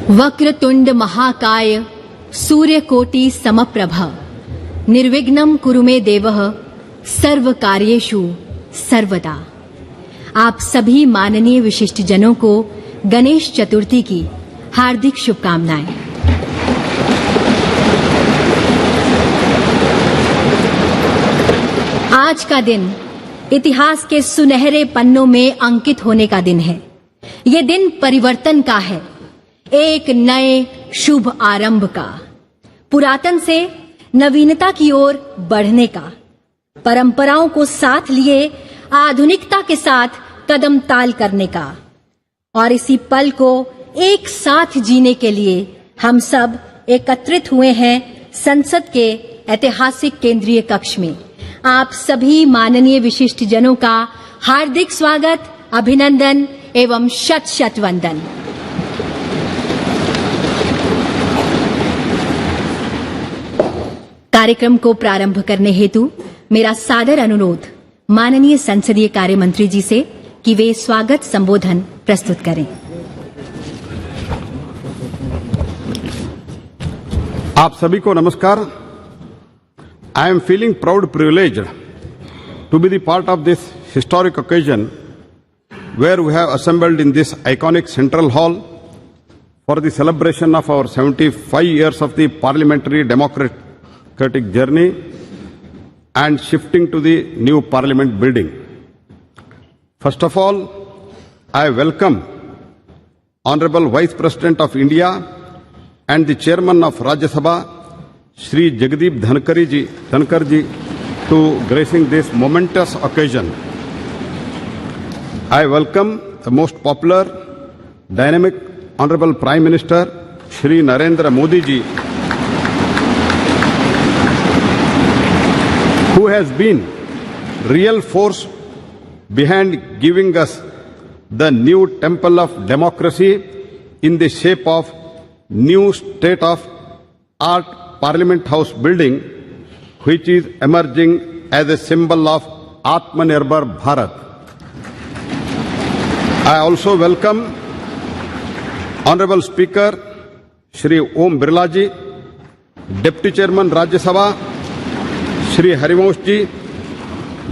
वक्रतुंड महाकाय सूर्यकोटि समप्रभ निर्विघ्नं कुरु मे देवः सर्व कार्येषु सर्वदा। आप सभी माननीय विशिष्ट जनों को गणेश चतुर्थी की हार्दिक शुभकामनाएं। आज का दिन इतिहास के सुनहरे पन्नों में अंकित होने का दिन है। ये दिन परिवर्तन का है, एक नए शुभ आरंभ का, पुरातन से नवीनता की ओर बढ़ने का, परंपराओं को साथ लिए आधुनिकता के साथ कदम ताल करने का। और इसी पल को एक साथ जीने के लिए हम सब एकत्रित हुए हैं संसद के ऐतिहासिक केंद्रीय कक्ष में। आप सभी माननीय विशिष्ट जनों का हार्दिक स्वागत, अभिनंदन एवं शत शत वंदन। कार्यक्रम को प्रारंभ करने हेतु मेरा सादर अनुरोध माननीय संसदीय कार्य मंत्री जी से कि वे स्वागत संबोधन प्रस्तुत करें। आप सभी को नमस्कार। I am feeling proud privileged to be the part of this historic occasion where we have assembled in this iconic central hall for the celebration of our 75 years of the parliamentary democratic journey and shifting to the new parliament building. First of all, I welcome Honorable Vice President of India and the Chairman of Rajya Sabha, Shri Jagdeep Dhankar ji, to gracing this momentous occasion. I welcome the most popular, dynamic, Honorable Prime Minister, Shri Narendra Modi ji, who has been real force behind giving us the new temple of democracy in the shape of new state-of-art Parliament House building, which is emerging as a symbol of Atmanirbhar Bharat. I also welcome Honorable Speaker Shri Om Birla ji, Deputy Chairman Rajya Sabha Shri Harivansh ji,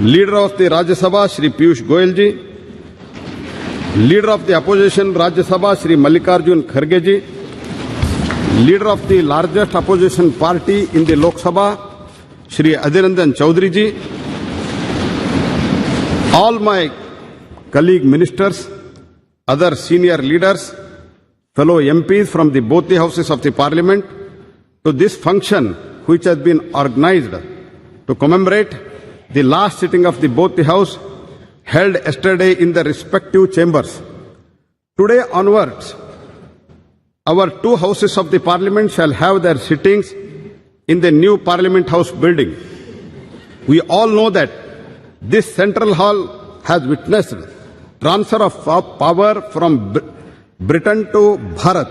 Leader of the Rajya Sabha Shri Piyush Goyal ji, Leader of the Opposition Rajya Sabha Shri Mallikarjun Kharge ji, Leader of the largest opposition party in the Lok Sabha Shri Adhir Ranjan Chaudhary ji, all my colleague ministers, other senior leaders, fellow MPs from both the houses of the Parliament, to this function which has been organized to commemorate the last sitting of both the House held yesterday in the respective chambers. Today onwards, our two houses of the Parliament shall have their sittings in the new Parliament House building. We all know that this central hall has witnessed transfer of power from Britain to Bharat,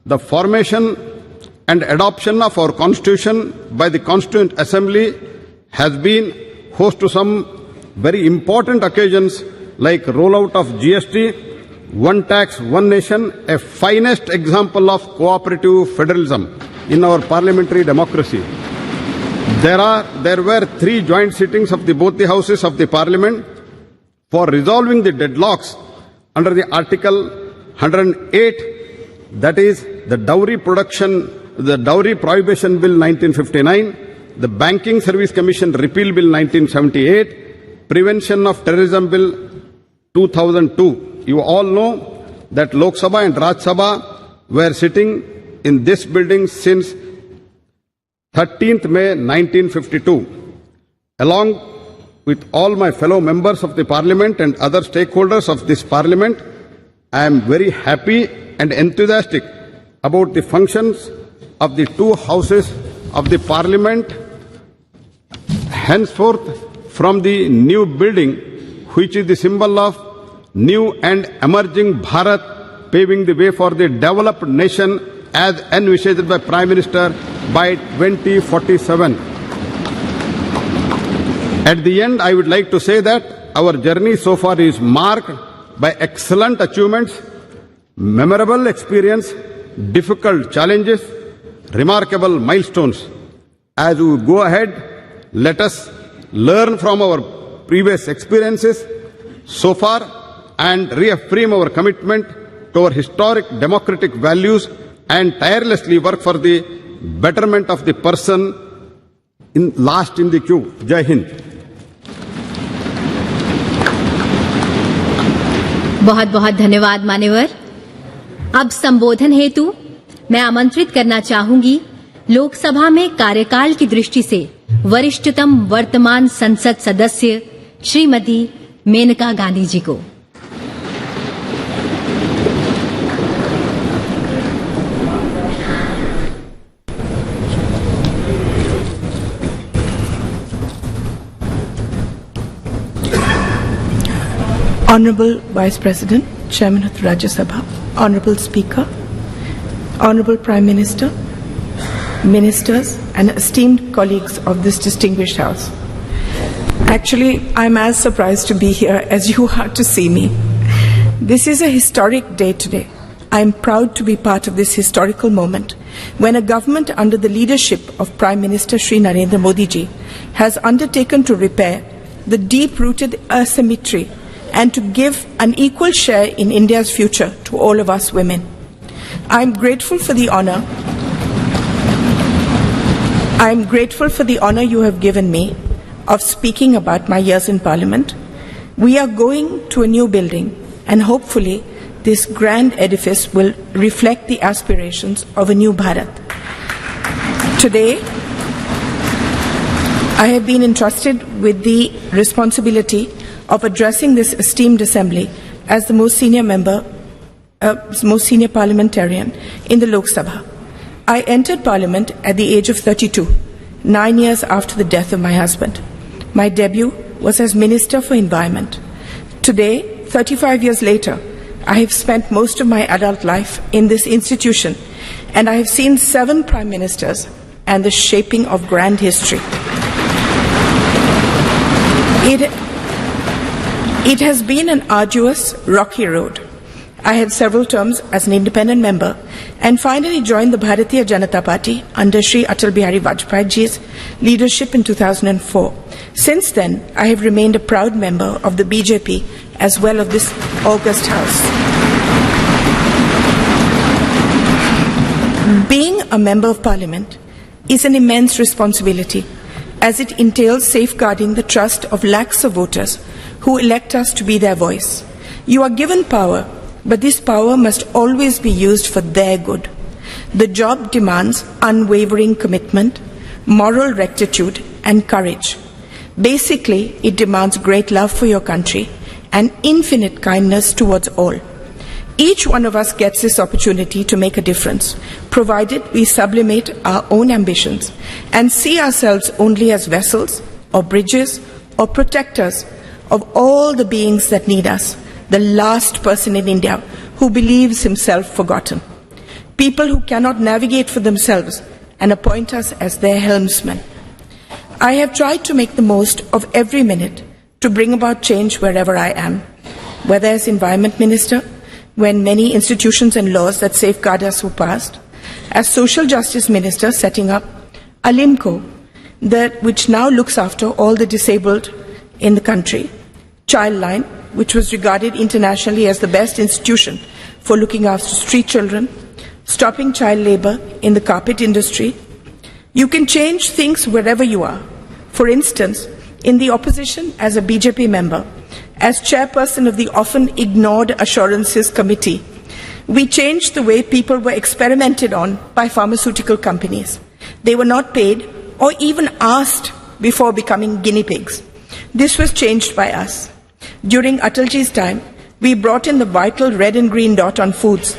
the formation and adoption of our constitution by the Constituent Assembly has been host to some very important occasions like rollout of GST, one tax, one nation, a finest example of cooperative federalism in our parliamentary democracy. There were 3 joint sittings of both the houses of the Parliament for resolving the deadlocks under the Article 108, that is the Dowry Prohibition Bill 1959, the Banking Service Commission Repeal Bill 1978, Prevention of Terrorism Bill 2002. You all know that Lok Sabha and Rajya Sabha were sitting in this building since 13th May 1952. Along with all my fellow members of the Parliament and other stakeholders of this Parliament, I am very happy and enthusiastic about the functions of the two houses of the Parliament henceforth from the new building, which is the symbol of new and emerging Bharat, paving the way for the developed nation as envisaged by Prime Minister by 2047. At the end, I would like to say that our journey so far is marked by excellent achievements, memorable experience, difficult challenges, remarkable milestones. As we go ahead, let us learn from our previous experiences so far and reaffirm our commitment to our historic democratic values and tirelessly work for the betterment of the person last in the queue. Jai Hind. बहुत बहुत धन्यवाद मान्यवर। अब संबोधन हेतु मैं आमंत्रित करना चाहूंगी लोकसभा में कार्यकाल की दृष्टि से वरिष्ठतम वर्तमान संसद सदस्य श्रीमती मेनका गांधी जी को। Honorable Vice President, Chairman of the Rajya Sabha, Honorable Speaker, Honorable Prime Minister, Ministers and esteemed colleagues of this distinguished House. Actually, I'm as surprised to be here as you are to see me. This is a historic day today. I am proud to be part of this historical moment when a government under the leadership of Prime Minister Shri Narendra Modi ji has undertaken to repair the deep-rooted asymmetry and to give an equal share in India's future to all of us women. I am grateful for the honor you have given me of speaking about my years in Parliament. We are going to a new building and hopefully this grand edifice will reflect the aspirations of a new Bharat. Today, I have been entrusted with the responsibility of addressing this esteemed assembly as the most senior parliamentarian in the Lok Sabha. I entered Parliament at the age of 32, 9 years after the death of my husband. My debut was as Minister for Environment. Today, 35 years later, I have spent most of my adult life in this institution and I have seen 7 Prime Ministers and the shaping of grand history. It has been an arduous, rocky road. I had several terms as an independent member and finally joined the Bharatiya Janata Party under Shri Atal Bihari Vajpayee ji's leadership in 2004. Since then, I have remained a proud member of the BJP as well as this august House. Being a member of Parliament is an immense responsibility as it entails safeguarding the trust of lakhs of voters who elect us to be their voice. You are given power, but this power must always be used for their good. The job demands unwavering commitment, moral rectitude, and courage. Basically, it demands great love for your country and infinite kindness towards all. Each one of us gets this opportunity to make a difference, provided we sublimate our own ambitions and see ourselves only as vessels or bridges or protectors of all the beings that need us, the last person in India who believes himself forgotten. People who cannot navigate for themselves and appoint us as their helmsmen. I have tried to make the most of every minute to bring about change wherever I am, whether as Environment Minister, when many institutions and laws that safeguard us were passed, as Social Justice Minister setting up Alimco, which now looks after all the disabled in the country, Childline, which was regarded internationally as the best institution for looking after street children, stopping child labor in the carpet industry. You can change things wherever you are. For instance, in the opposition as a BJP member, as chairperson of the often ignored Assurances Committee, we changed the way people were experimented on by pharmaceutical companies. They were not paid or even asked before becoming guinea pigs. This was changed by us. During Atalji's time, we brought in the vital red and green dot on foods,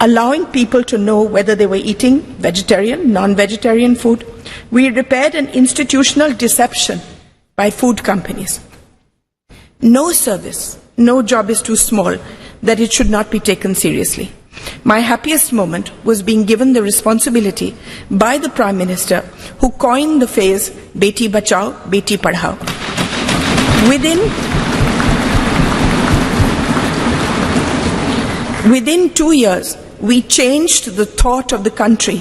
allowing people to know whether they were eating vegetarian, non-vegetarian food. We repaired an institutional deception by food companies. No service, no job is too small that it should not be taken seriously. My happiest moment was being given the responsibility by the Prime Minister who coined the phrase Beti Bachao, Beti Padhao. Within 2 years, we changed the thought of the country,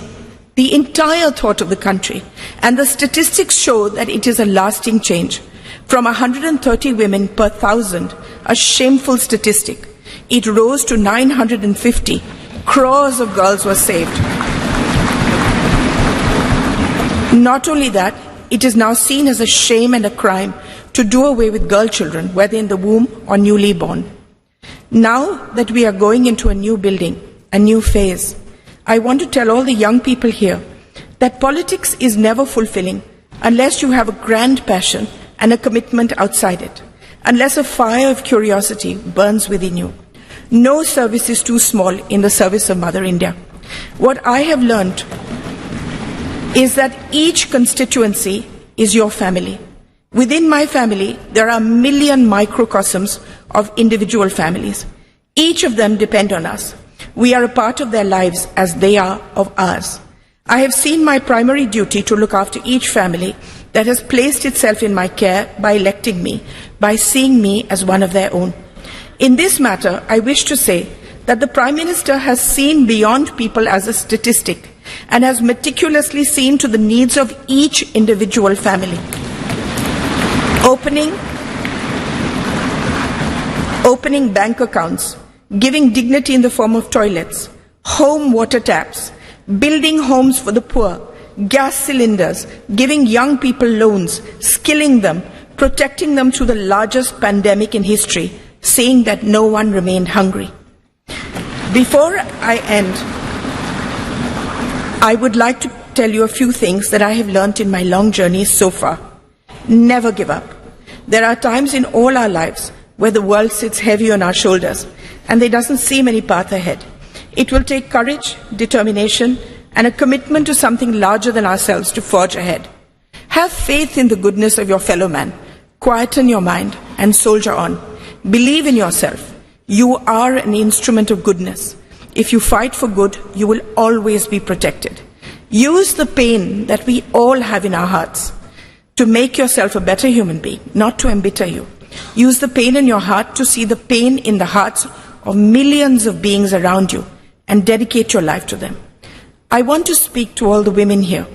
the entire thought of the country. And the statistics show that it is a lasting change. From 130 women per thousand, a shameful statistic, it rose to 950. Crores of girls were saved. Not only that, it is now seen as a shame and a crime to do away with girl children, whether in the womb or newly born. Now that we are going into a new building, a new phase, I want to tell all the young people here that politics is never fulfilling unless you have a grand passion and a commitment outside it, unless a fire of curiosity burns within you. No service is too small in the service of Mother India. What I have learned is that each constituency is your family. Within my family, there are a million microcosms of individual families. Each of them depend on us. We are a part of their lives as they are of ours. I have seen my primary duty to look after each family that has placed itself in my care by electing me, by seeing me as one of their own. In this matter, I wish to say that the Prime Minister has seen beyond people as a statistic and has meticulously seen to the needs of each individual family. Opening bank accounts, giving dignity in the form of toilets, home water taps, building homes for the poor, gas cylinders, giving young people loans, skilling them, protecting them through the largest pandemic in history, saying that no one remained hungry. Before I end, I would like to tell you a few things that I have learnt in my long journey so far. Never give up. There are times in all our lives where the world sits heavy on our shoulders and there doesn't seem any path ahead. It will take courage, determination, and a commitment to something larger than ourselves to forge ahead. Have faith in the goodness of your fellow man. Quieten your mind and soldier on. Believe in yourself. You are an instrument of goodness. If you fight for good, you will always be protected. Use the pain that we all have in our hearts to make yourself a better human being, not to embitter you. Use the pain in your heart to see the pain in the hearts of millions of beings around you and dedicate your life to them. I want to speak to all the women here.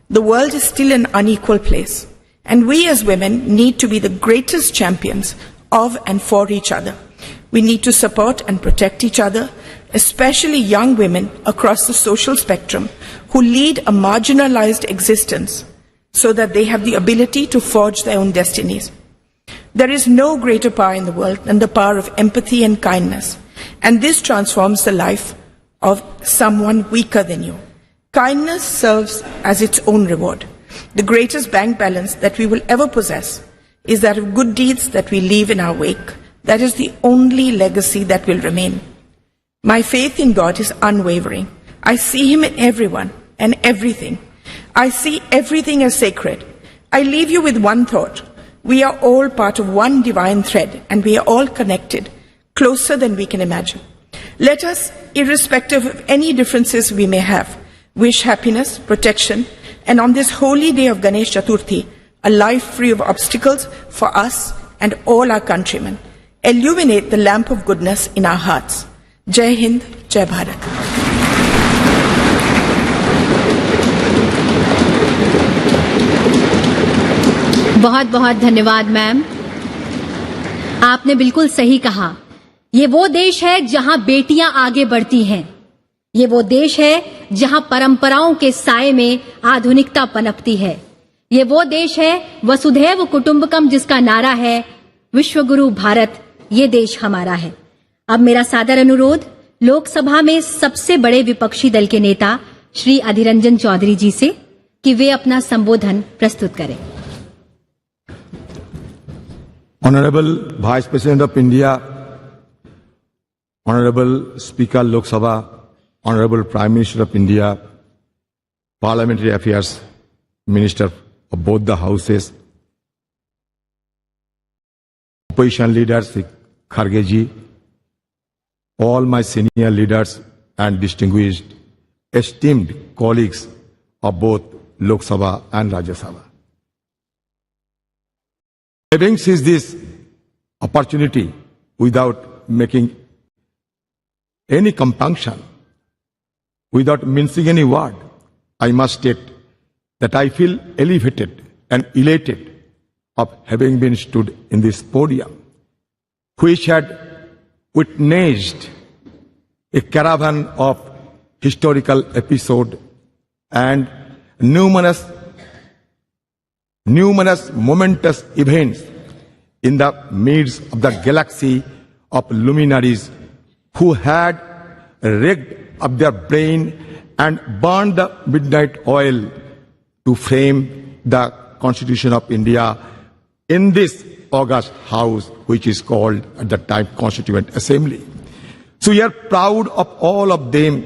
The world is still an unequal place, and we as women need to be the greatest champions of and for each other. We need to support and protect each other, especially young women across the social spectrum who lead a marginalized existence so that they have the ability to forge their own destinies. There is no greater power in the world than the power of empathy and kindness, and this transforms the life of someone weaker than you. Kindness serves as its own reward. The greatest bank balance that we will ever possess is that of good deeds that we leave in our wake. That is the only legacy that will remain. My faith in God is unwavering. I see Him in everyone and everything. I see everything as sacred. I leave you with one thought. We are all part of one divine thread, and we are all connected, closer than we can imagine. Let us, irrespective of any differences we may have, wish happiness, protection, and on this holy day of Ganesh Chaturthi, a life free of obstacles for us and all our countrymen. Illuminate the lamp of goodness in our hearts. Jai Hind, Jai Bharat. बहुत बहुत धन्यवाद ma'am. आपने बिल्कुल सही कहा। ये वो देश है जहां बेटियां आगे बढ़ती हैं। ये वो देश है जहां परंपराओं के साए में आधुनिकता पनपती है। ये वो देश है वसुधैव कुटुंबकम, जिसका नारा है विश्वगुरु भारत, ये देश हमारा है। अब मेरा सादर अनुरोध लोकसभा में सबसे बड़े विपक्षी दल के नेता श्री अधीर रंजन चौधरी जी से कि वे अपना संबोधन प्रस्तुत करें। Honorable Vice President of India, Honorable Speaker Lok Sabha, Honorable Prime Minister of India, Parliamentary Affairs Minister of both the houses, opposition leaders, Kharge ji, all my senior leaders and distinguished, esteemed colleagues of both Lok Sabha and Rajya Sabha. Having seized this opportunity without making any compunction, without mincing any word, I must state that I feel elevated and elated of having been stood in this podium, which had witnessed a caravan of historical episodes and numerous momentous events in the midst of the galaxy of luminaries who had rigged up their brain and burned the midnight oil to frame the Constitution of India in this august house, which is called at the time Constituent Assembly. So we are proud of all of them,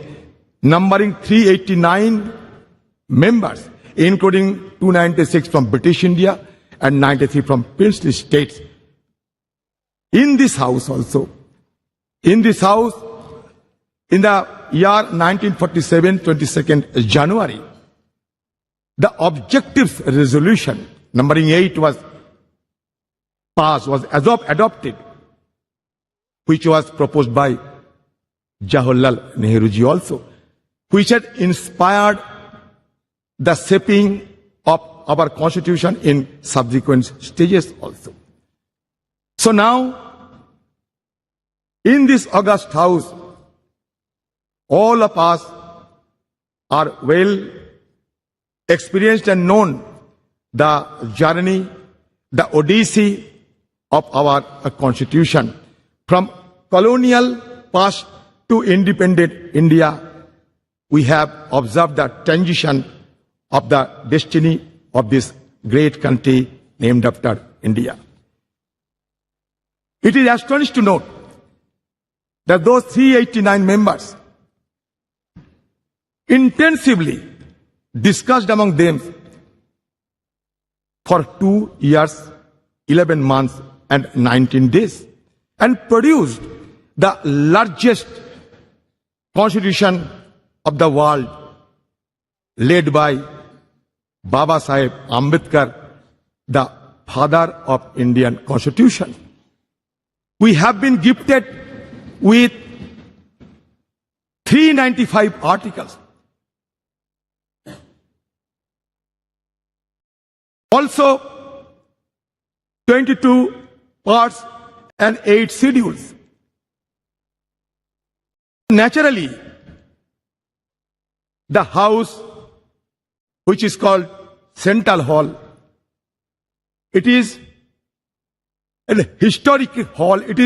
numbering 389 members, including 296 from British India and 93 from princely states. In this house also, in this house, in the year 1947, 22nd January, the objectives resolution, numbering 8, was passed, was adopted, which was proposed by Jawaharlal Nehru ji also, which had inspired the shaping of our constitution in subsequent stages also. So now, in this august house, all of us are well experienced and known the journey, the odyssey of our constitution. From colonial past to independent India, we have observed the transition of the destiny of this great country named after India. It is astonishing to note that those 389 members intensively discussed among them for 2 years, 11 months and 19 days and produced the largest constitution of the world, led by Baba Saheb Ambedkar, the father of Indian Constitution. We have been gifted with 395 articles. Also, 22 parts and 8 schedules. Naturally, the house, which is called Central Hall, it is a historic hall. It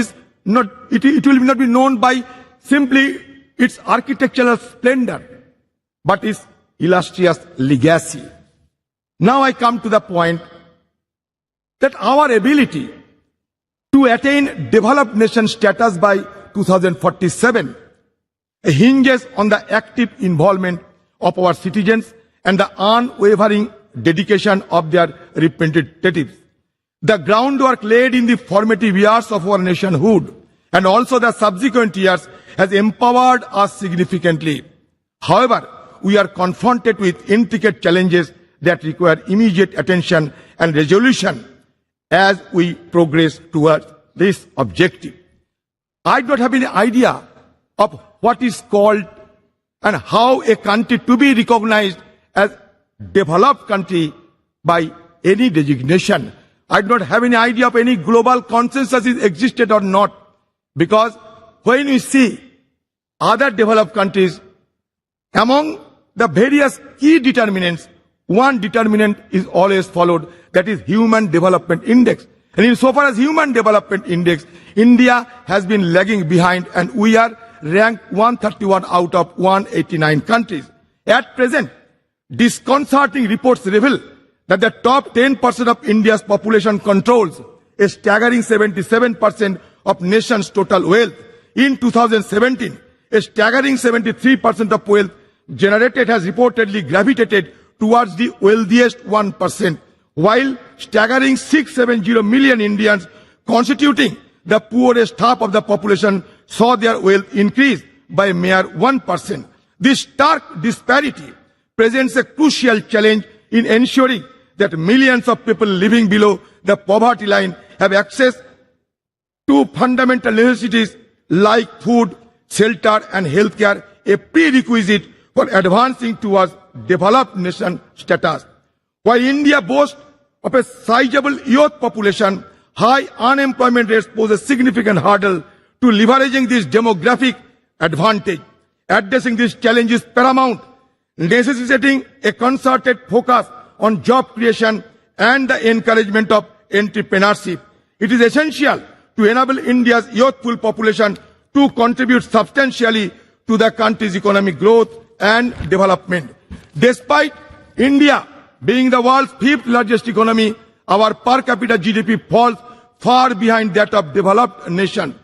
will not be known by simply its architectural splendor, but its illustrious legacy. Now I come to the point that our ability to attain developed nation status by 2047 hinges on the active involvement of our citizens and the unwavering dedication of their representatives. The groundwork laid in the formative years of our nationhood and also the subsequent years has empowered us significantly. However, we are confronted with intricate challenges that require immediate attention and resolution as we progress towards this objective. I don't have any idea of what is called and how a country to be recognized as developed country by any designation. I don't have any idea of any global consensus is existed or not, because when we see other developed countries, among the various key determinants, one determinant is always followed, that is Human Development Index. And insofar as Human Development Index, India has been lagging behind and we are ranked 131 out of 189 countries. At present, disconcerting reports reveal that the top 10% of India's population controls a staggering 77% of nation's total wealth. In 2017, a staggering 73% of wealth generated has reportedly gravitated towards the wealthiest 1%, while staggering 670 million Indians constituting the poorest half of the population saw their wealth increase by a mere 1%. This stark disparity presents a crucial challenge in ensuring that millions of people living below the poverty line have access to fundamental necessities like food, shelter and healthcare, a prerequisite for advancing towards developed nation status. While India boasts of a sizable youth population, high unemployment rates pose a significant hurdle to leveraging this demographic advantage. Addressing these challenges is paramount, necessitating a concerted focus on job creation and the encouragement of entrepreneurship. It is essential to enable India's youthful population to contribute substantially to the country's economic growth and development. Despite India being the world's fifth largest economy, our per capita GDP falls far behind that of developed nations.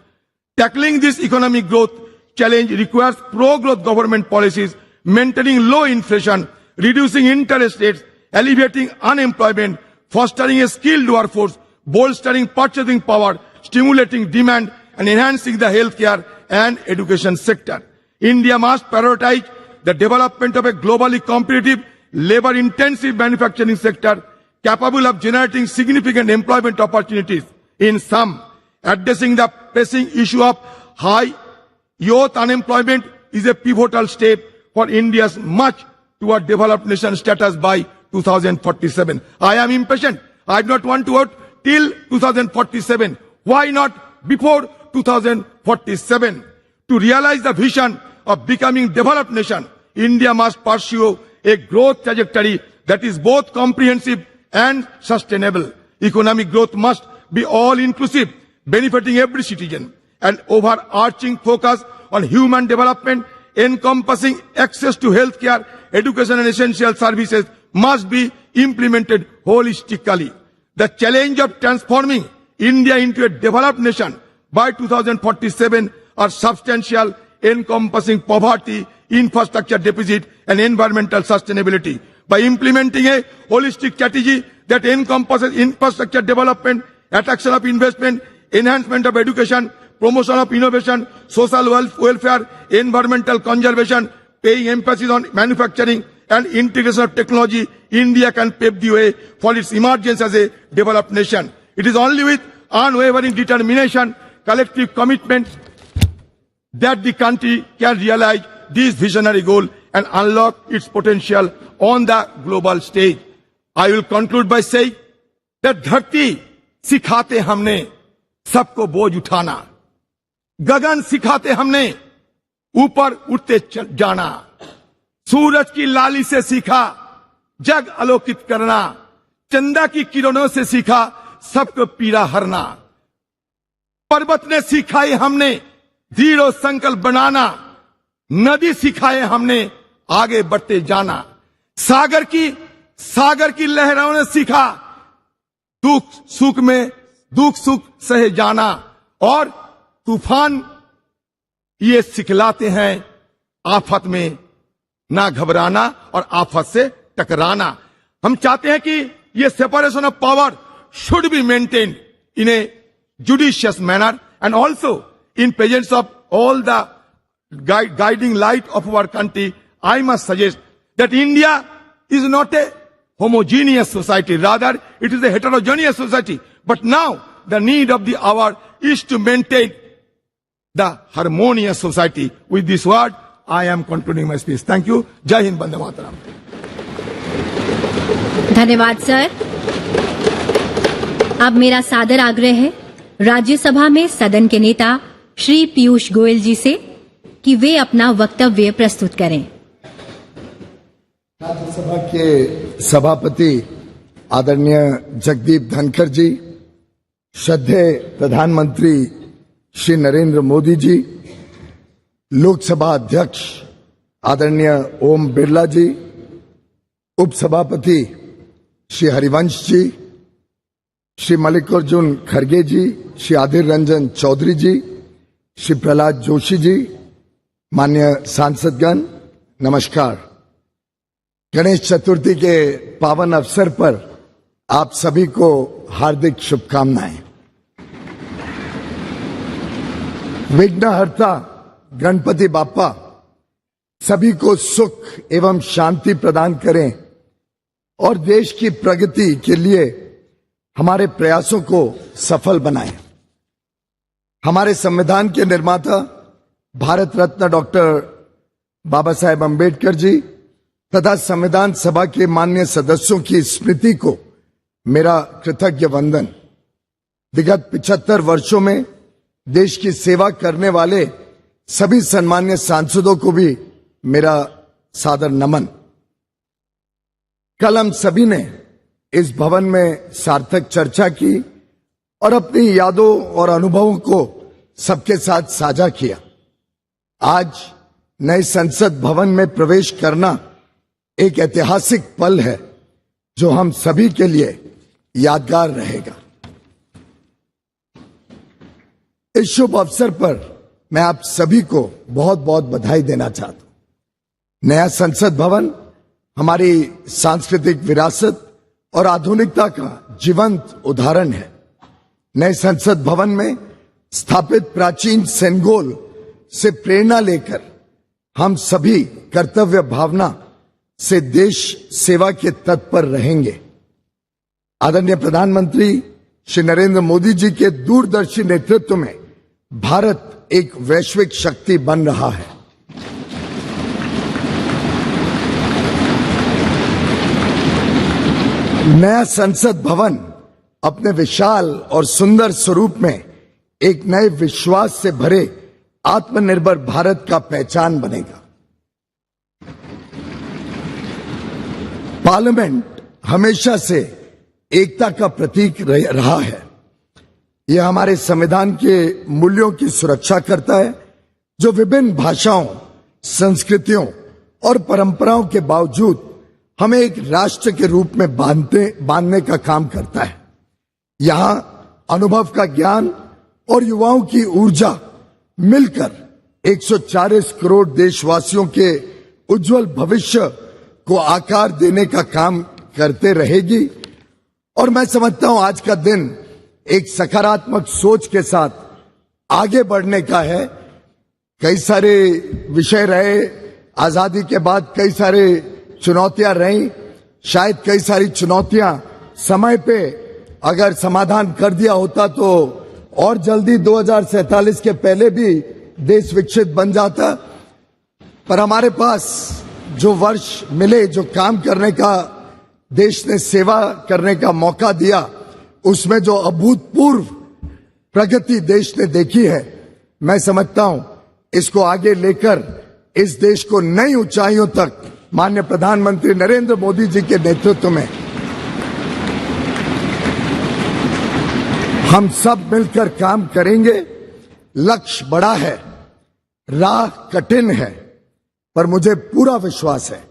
Tackling this economic growth challenge requires pro-growth government policies, maintaining low inflation, reducing interest rates, alleviating unemployment, fostering a skilled workforce, bolstering purchasing power, stimulating demand, and enhancing the healthcare and education sector. India must prioritize the development of a globally competitive, labor-intensive manufacturing sector capable of generating significant employment opportunities. In sum, addressing the pressing issue of high youth unemployment is a pivotal step for India's march toward developed nation status by 2047. I am impatient. I do not want to wait till 2047. Why not before 2047? To realize the vision of becoming developed nation, India must pursue a growth trajectory that is both comprehensive and sustainable. Economic growth must be all-inclusive, benefiting every citizen. An overarching focus on human development, encompassing access to healthcare, education and essential services must be implemented holistically. The challenge of transforming India into a developed nation by 2047 are substantial, encompassing poverty, infrastructure deficit and environmental sustainability. By implementing a holistic strategy that encompasses infrastructure development, attraction of investment, enhancement of education, promotion of innovation, social welfare, environmental conservation, paying emphasis on manufacturing and integration of technology, India can pave the way for its emergence as a developed nation. It is only with unwavering determination, collective commitment that the country can realize this visionary goal and unlock its potential on the global stage. I will conclude by saying that धरती सिखाते हमने सबको बोझ उठाना, गगन सिखाते हमने ऊपर उठते जाना, सूरज की लाली से सीखा जग आलोकित करना, चंदा की किरणों से सीखा सबको पीड़ा हरना, पर्वत ने सिखाई हमने दृढ़ संकल्प बनाना, नदी सिखाए हमने आगे बढ़ते जाना, सागर की लहरों ने सीखा दुख सुख सहे जाना, और तूफान ये सिखलाते हैं आफत में ना घबराना और आफत से टकराना. हम चाहते हैं कि ये separation of power should be maintained in a judicious manner and also in presence of all the guiding light of our country. I must suggest that India is not a homogeneous society, rather it is a heterogeneous society. But now the need of the hour is to maintain the harmonious society. With this word, I am concluding my speech. Thank you. Jai Hind, Bande Mataram. धन्यवाद sir. अब मेरा सादर आग्रह है राज्यसभा में सदन के नेता श्री पीयूष गोयल जी से कि वे अपना वक्तव्य प्रस्तुत करें. राज्यसभा के सभापति आदरणीय जगदीप धनखड़ जी, श्रद्धेय प्रधानमंत्री श्री नरेंद्र मोदी जी, लोकसभा अध्यक्ष आदरणीय ओम बिरला जी, उपसभापति श्री हरिवंश जी, श्री मल्लिकार्जुन खड़गे जी, श्री आदिर रंजन चौधरी जी, श्री प्रहलाद जोशी जी, माननीय सांसदगण, नमस्कार. गणेश चतुर्थी के पावन अवसर पर आप सभी को हार्दिक शुभकामनाएं. विघ्नहर्ता गणपति बाप्पा सभी को सुख एवं शांति प्रदान करें और देश की प्रगति के लिए हमारे प्रयासों को सफल बनाएं. हमारे संविधान के निर्माता भारत रत्न डॉक्टर बाबा साहेब अम्बेडकर जी तथा संविधान सभा के माननीय सदस्यों की स्मृति को मेरा कृतज्ञ वंदन। विगत 75 वर्षों में देश की सेवा करने वाले सभी सम्मान्य सांसदों को भी मेरा सादर नमन। कल हम सभी ने इस भवन में सार्थक चर्चा की और अपनी यादों और अनुभवों को सबके साथ साझा किया। आज नए संसद भवन में प्रवेश करना एक ऐतिहासिक पल है जो हम सभी के लिए यादगार रहेगा। इस शुभ अवसर पर मैं आप सभी को बहुत बहुत बधाई देना चाहता हूं। नया संसद भवन हमारी सांस्कृतिक विरासत और आधुनिकता का जीवंत उदाहरण है। नए संसद भवन में स्थापित प्राचीन सेनगोल से प्रेरणा लेकर हम सभी कर्तव्य भावना से देश सेवा के तत्पर रहेंगे। आदरणीय प्रधानमंत्री श्री नरेंद्र मोदी जी के दूरदर्शी नेतृत्व में भारत एक वैश्विक शक्ति बन रहा है। नया संसद भवन अपने विशाल और सुंदर स्वरूप में एक नए विश्वास से भरे आत्मनिर्भर भारत का पहचान बनेगा। पार्लियामेंट हमेशा से एकता का प्रतीक रहा है। यह हमारे संविधान के मूल्यों की सुरक्षा करता है, जो विभिन्न भाषाओं, संस्कृतियों और परंपराओं के बावजूद हमें एक राष्ट्र के रूप में बांधने का काम करता है। यहां अनुभव का ज्ञान और युवाओं की ऊर्जा मिलकर 140 करोड़ देशवासियों के उज्जवल भविष्य को आकार देने का काम करते रहेगी। और मैं समझता हूं आज का दिन एक सकारात्मक सोच के साथ आगे बढ़ने का है। कई सारे विषय रहे, आजादी के बाद कई सारे चुनौतियां रही। शायद कई सारी चुनौतियां समय पे अगर समाधान कर दिया होता तो और जल्दी 2047 के पहले भी देश विकसित बन जाता। पर हमारे पास जो वर्ष मिले, जो काम करने का, देश ने सेवा करने का मौका दिया, उसमें जो अभूतपूर्व प्रगति देश ने देखी है, मैं समझता हूं इसको आगे लेकर इस देश को नई ऊंचाइयों तक माननीय प्रधानमंत्री नरेंद्र मोदी जी के नेतृत्व में हम सब मिलकर काम करेंगे। लक्ष्य बड़ा है, राह कठिन है, पर मुझे पूरा विश्वास है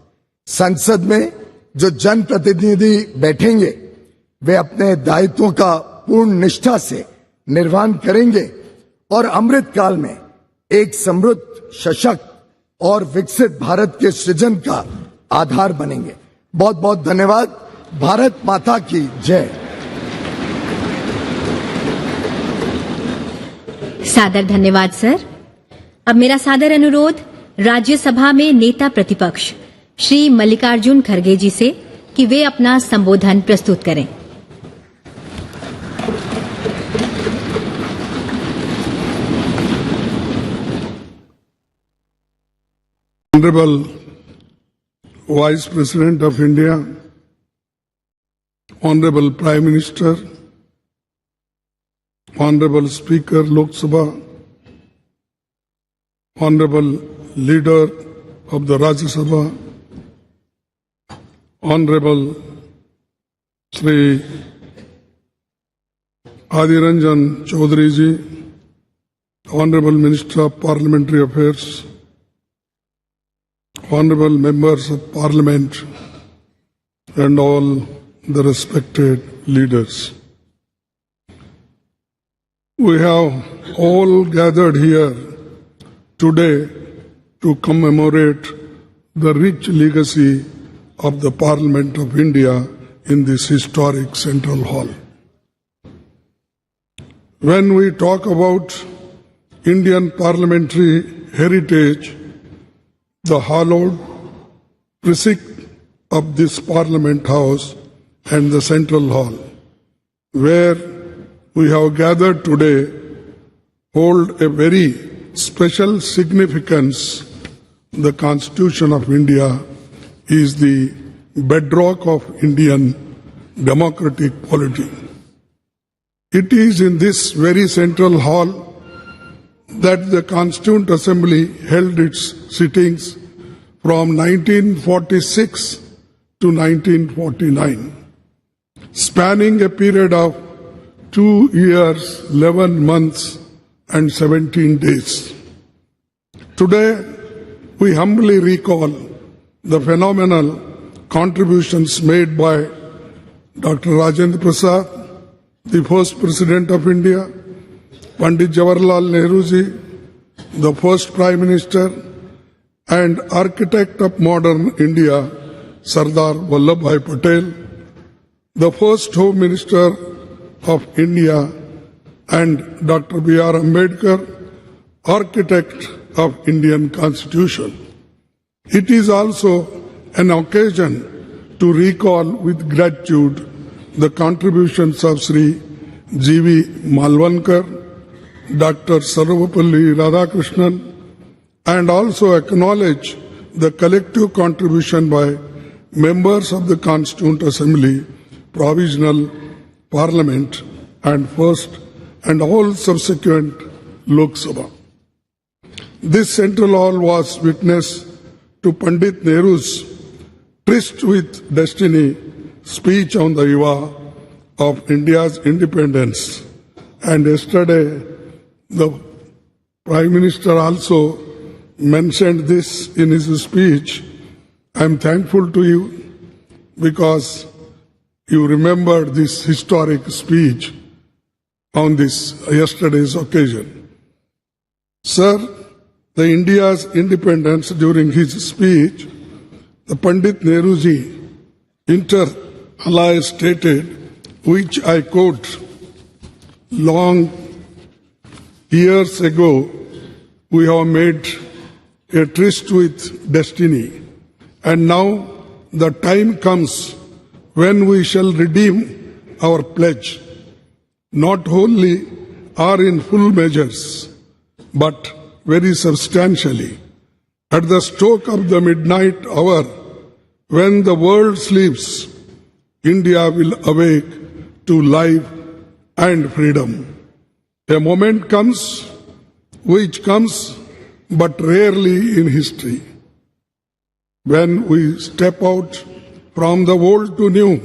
संसद में जो जनप्रतिनिधि बैठेंगे वे अपने दायित्वों का पूर्ण निष्ठा से निर्वहन करेंगे और अमृत काल में एक समृद्ध, सशक्त और विकसित भारत के सृजन का आधार बनेंगे। बहुत बहुत धन्यवाद। भारत माता की जय। सादर धन्यवाद सर। अब मेरा सादर अनुरोध राज्यसभा में नेता प्रतिपक्ष श्री मल्लिकार्जुन खड़गे जी से कि वे अपना संबोधन प्रस्तुत करें। Honorable Vice President of India, Honorable Prime Minister, Honorable Speaker Lok Sabha, Honorable Leader of the Rajya Sabha, Honorable Shri Adhir Ranjan Chaudhary ji, Honorable Minister of Parliamentary Affairs, Honorable Members of Parliament, and all the respected leaders. We have all gathered here today to commemorate the rich legacy of the Parliament of India in this historic Central Hall. When we talk about Indian parliamentary heritage, the hallowed precinct of this Parliament House and the Central Hall, where we have gathered today, hold a very special significance the Constitution of India is the bedrock of Indian democratic polity. It is in this very central hall that the Constituent Assembly held its sittings from 1946 to 1949, spanning a period of 2 years, 11 months, and 17 days. Today, we humbly recall the phenomenal contributions made by Dr. Rajendra Prasad, the first President of India, Pandit Jawaharlal Nehru ji, the first Prime Minister, and architect of modern India, Sardar Vallabhbhai Patel, the first Home Minister of India, and Dr. B.R. Ambedkar, architect of Indian Constitution. It is also an occasion to recall with gratitude the contributions of Sri G.V. Malvankar, Dr. Sarvapalli Radhakrishnan, and also acknowledge the collective contribution by members of the Constituent Assembly, Provisional Parliament, and First and all subsequent Lok Sabha. This central hall was witness to Pandit Nehru's Tryst with Destiny speech on the eve of India's independence. And yesterday, the Prime Minister also mentioned this in his speech. I am thankful to you because you remembered this historic speech on this yesterday's occasion. Sir, the India's independence during his speech, the Pandit Nehruji inter alia stated, which I quote, long years ago we have made a tryst with destiny, and now the time comes when we shall redeem our pledge, not wholly or in full measures, but very substantially. At the stroke of the midnight hour, when the world sleeps, India will awake to life and freedom. A moment comes, which comes but rarely in history, when we step out from the old to new,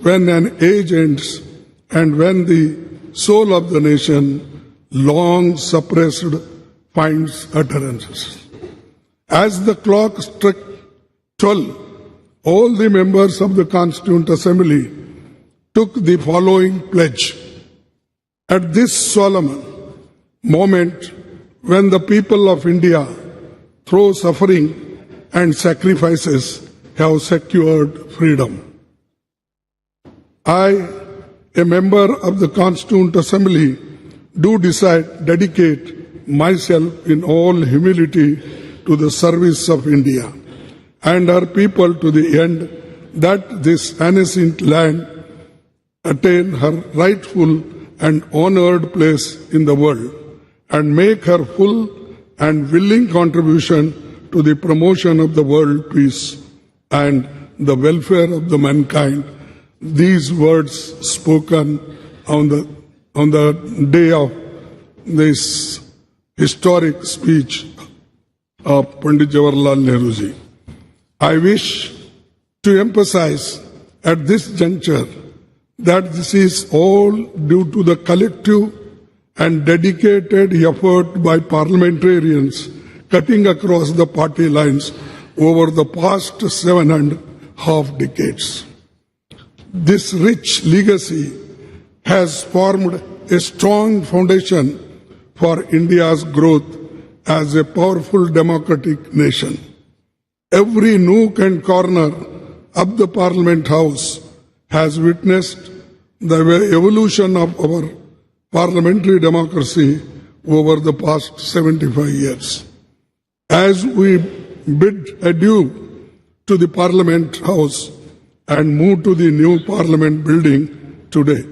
when an age ends, and when the soul of the nation, long suppressed, finds utterances. As the clock struck 12, all the members of the Constituent Assembly took the following pledge. At this solemn moment, when the people of India, through suffering and sacrifices, have secured freedom, I, a member of the Constituent Assembly, do dedicate myself in all humility to the service of India and her people, to the end that this ancient land attain her rightful and honored place in the world, and make her full and willing contribution to the promotion of the world peace and the welfare of the mankind. These words spoken on the day of this historic speech of Pandit Jawaharlal Nehru ji. I wish to emphasize at this juncture that this is all due to the collective and dedicated effort by parliamentarians cutting across the party lines over the past 7.5 decades. This rich legacy has formed a strong foundation for India's growth as a powerful democratic nation. Every nook and corner of the Parliament House has witnessed the evolution of our parliamentary democracy over the past 75 years. As we bid adieu to the Parliament House and move to the new Parliament building today,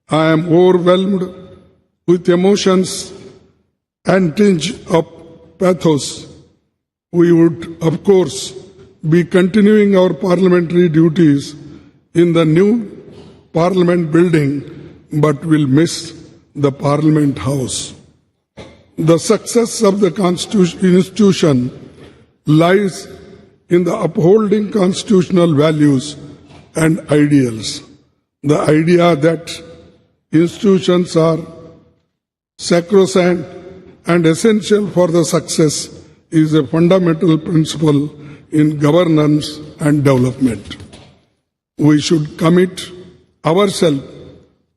I am overwhelmed with emotions and tinge of pathos We would, of course, be continuing our parliamentary duties in the new Parliament building, but will miss the Parliament House. The success of the institution lies in the upholding constitutional values and ideals. The idea that institutions are sacrosanct and essential for the success is a fundamental principle in governance and development. We should commit ourselves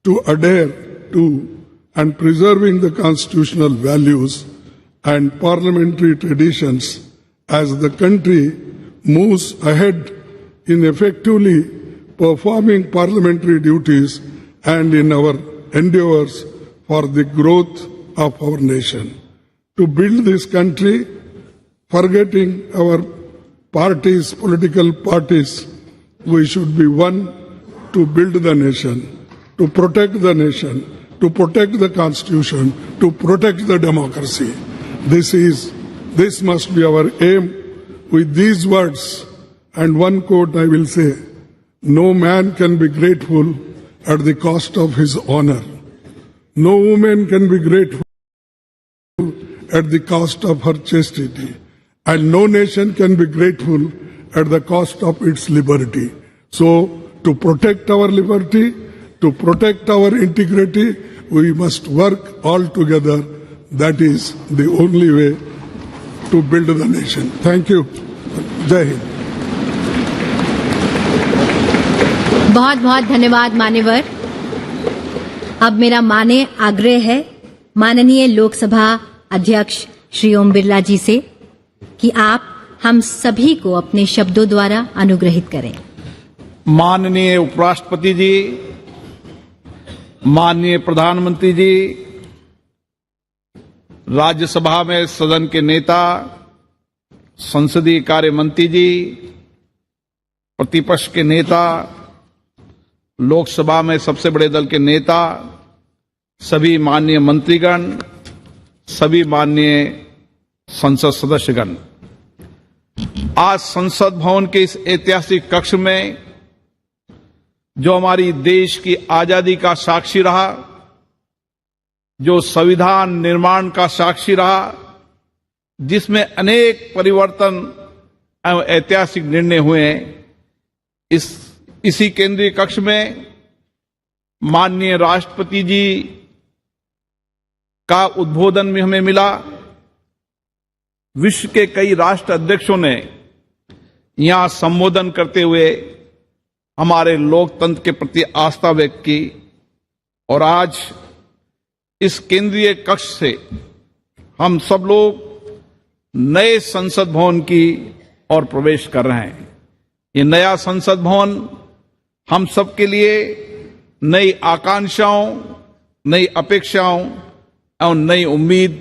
to adhere to and preserving the constitutional values and parliamentary traditions as the country moves ahead in effectively performing parliamentary duties and in our endeavors for the growth of our nation. To build this country, forgetting our parties, political parties, we should be one to build the nation, to protect the nation, to protect the Constitution, to protect the democracy. This must be our aim. With these words and one quote I will say, no man can be grateful at the cost of his honor. No woman can be grateful at the cost of her chastity. And no nation can be grateful at the cost of its liberty. So, to protect our liberty, to protect our integrity, we must work all together. That is the only way to build the nation. Thank you. Jai Hind. बहुत बहुत धन्यवाद मान्यवर। अब मेरा माने आग्रह है माननीय लोकसभा अध्यक्ष श्री ओम बिरला जी से कि आप हम सभी को अपने शब्दों द्वारा अनुग्रहित करें। माननीय उपराष्ट्रपति जी, माननीय प्रधानमंत्री जी, राज्यसभा में सदन के नेता, संसदीय कार्य मंत्री जी, प्रतिपक्ष के नेता, लोकसभा में सबसे बड़े दल के नेता, सभी माननीय मंत्रीगण, सभी माननीय संसद सदस्यगण, आज संसद भवन के इस ऐतिहासिक कक्ष में जो हमारी देश की आजादी का साक्षी रहा, जो संविधान निर्माण का साक्षी रहा, जिसमें अनेक परिवर्तन एवं ऐतिहासिक निर्णय हुए, इसी केंद्रीय कक्ष में माननीय राष्ट्रपति जी का उद्बोधन भी हमें मिला। विश्व के कई राष्ट्र अध्यक्षों ने यहां संबोधन करते हुए हमारे लोकतंत्र के प्रति आस्था व्यक्त की और आज इस केंद्रीय कक्ष से हम सब लोग नए संसद भवन की ओर प्रवेश कर रहे हैं। ये नया संसद भवन हम सबके लिए नई आकांक्षाओं, नई अपेक्षाओं और नई उम्मीद,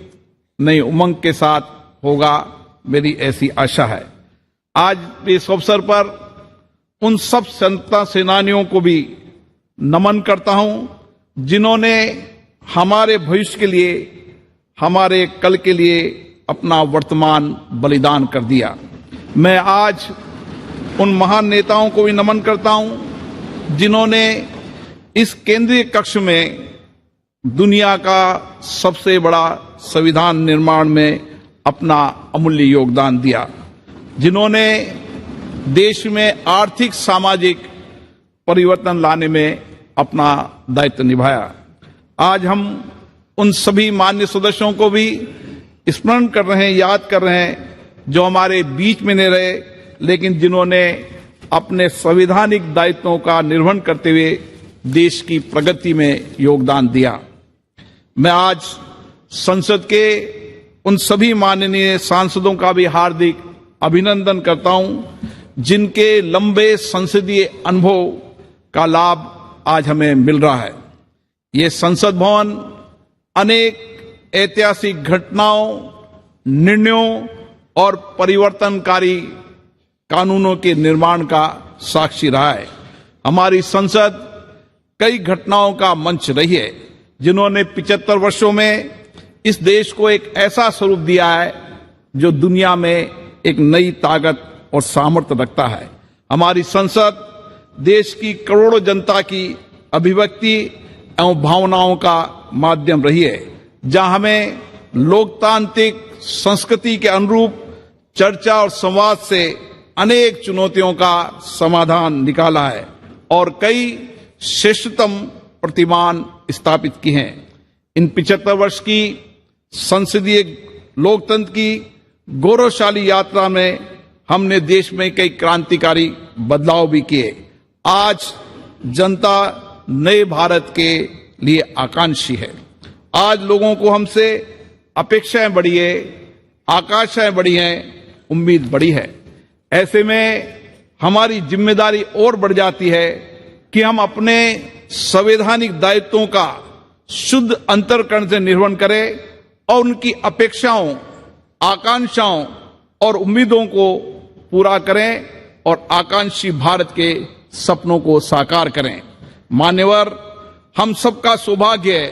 नई उमंग के साथ होगा, मेरी ऐसी आशा है। आज इस अवसर पर उन सब स्वतंत्रता सेनानियों को भी नमन करता हूं जिन्होंने हमारे भविष्य के लिए, हमारे कल के लिए अपना वर्तमान बलिदान कर दिया। मैं आज उन महान नेताओं को भी नमन करता हूं जिन्होंने इस केंद्रीय कक्ष में दुनिया का सबसे बड़ा संविधान निर्माण में अपना अमूल्य योगदान दिया, जिन्होंने देश में आर्थिक सामाजिक परिवर्तन लाने में अपना दायित्व निभाया। आज हम उन सभी मान्य सदस्यों को भी स्मरण कर रहे हैं, याद कर रहे हैं जो हमारे बीच में नहीं रहे, लेकिन जिन्होंने अपने संवैधानिक दायित्वों का निर्वहन करते हुए देश की प्रगति में योगदान दिया। मैं आज संसद के उन सभी माननीय सांसदों का भी हार्दिक अभिनंदन करता हूं जिनके लंबे संसदीय अनुभव का लाभ आज हमें मिल रहा है। ये संसद भवन अनेक ऐतिहासिक घटनाओं, निर्णयों और परिवर्तनकारी कानूनों के निर्माण का साक्षी रहा है। हमारी संसद कई घटनाओं का मंच रही है जिन्होंने 75 वर्षों में इस देश को एक ऐसा स्वरूप दिया है जो दुनिया में एक नई ताकत और सामर्थ्य रखता है। हमारी संसद देश की करोड़ों जनता की अभिव्यक्ति एवं भावनाओं का माध्यम रही है, जहां हमें लोकतांत्रिक संस्कृति के अनुरूप चर्चा और संवाद से अनेक चुनौतियों का समाधान निकाला है और कई श्रेष्ठतम प्रतिमान स्थापित की हैं। इन 75 वर्ष की संसदीय लोकतंत्र की गौरवशाली यात्रा में हमने देश में कई क्रांतिकारी बदलाव भी किए। आज जनता नए भारत के लिए आकांक्षी है। आज लोगों को हमसे अपेक्षाएं बढ़ी है, आकांक्षाएं बढ़ी हैं, उम्मीद बढ़ी है। ऐसे में हमारी जिम्मेदारी और बढ़ जाती है कि हम अपने संवैधानिक दायित्वों का शुद्ध अंतर्करण से निर्वहन करें और उनकी अपेक्षाओं, आकांक्षाओं और उम्मीदों को पूरा करें और आकांक्षी भारत के सपनों को साकार करें। मान्यवर, हम सबका सौभाग्य है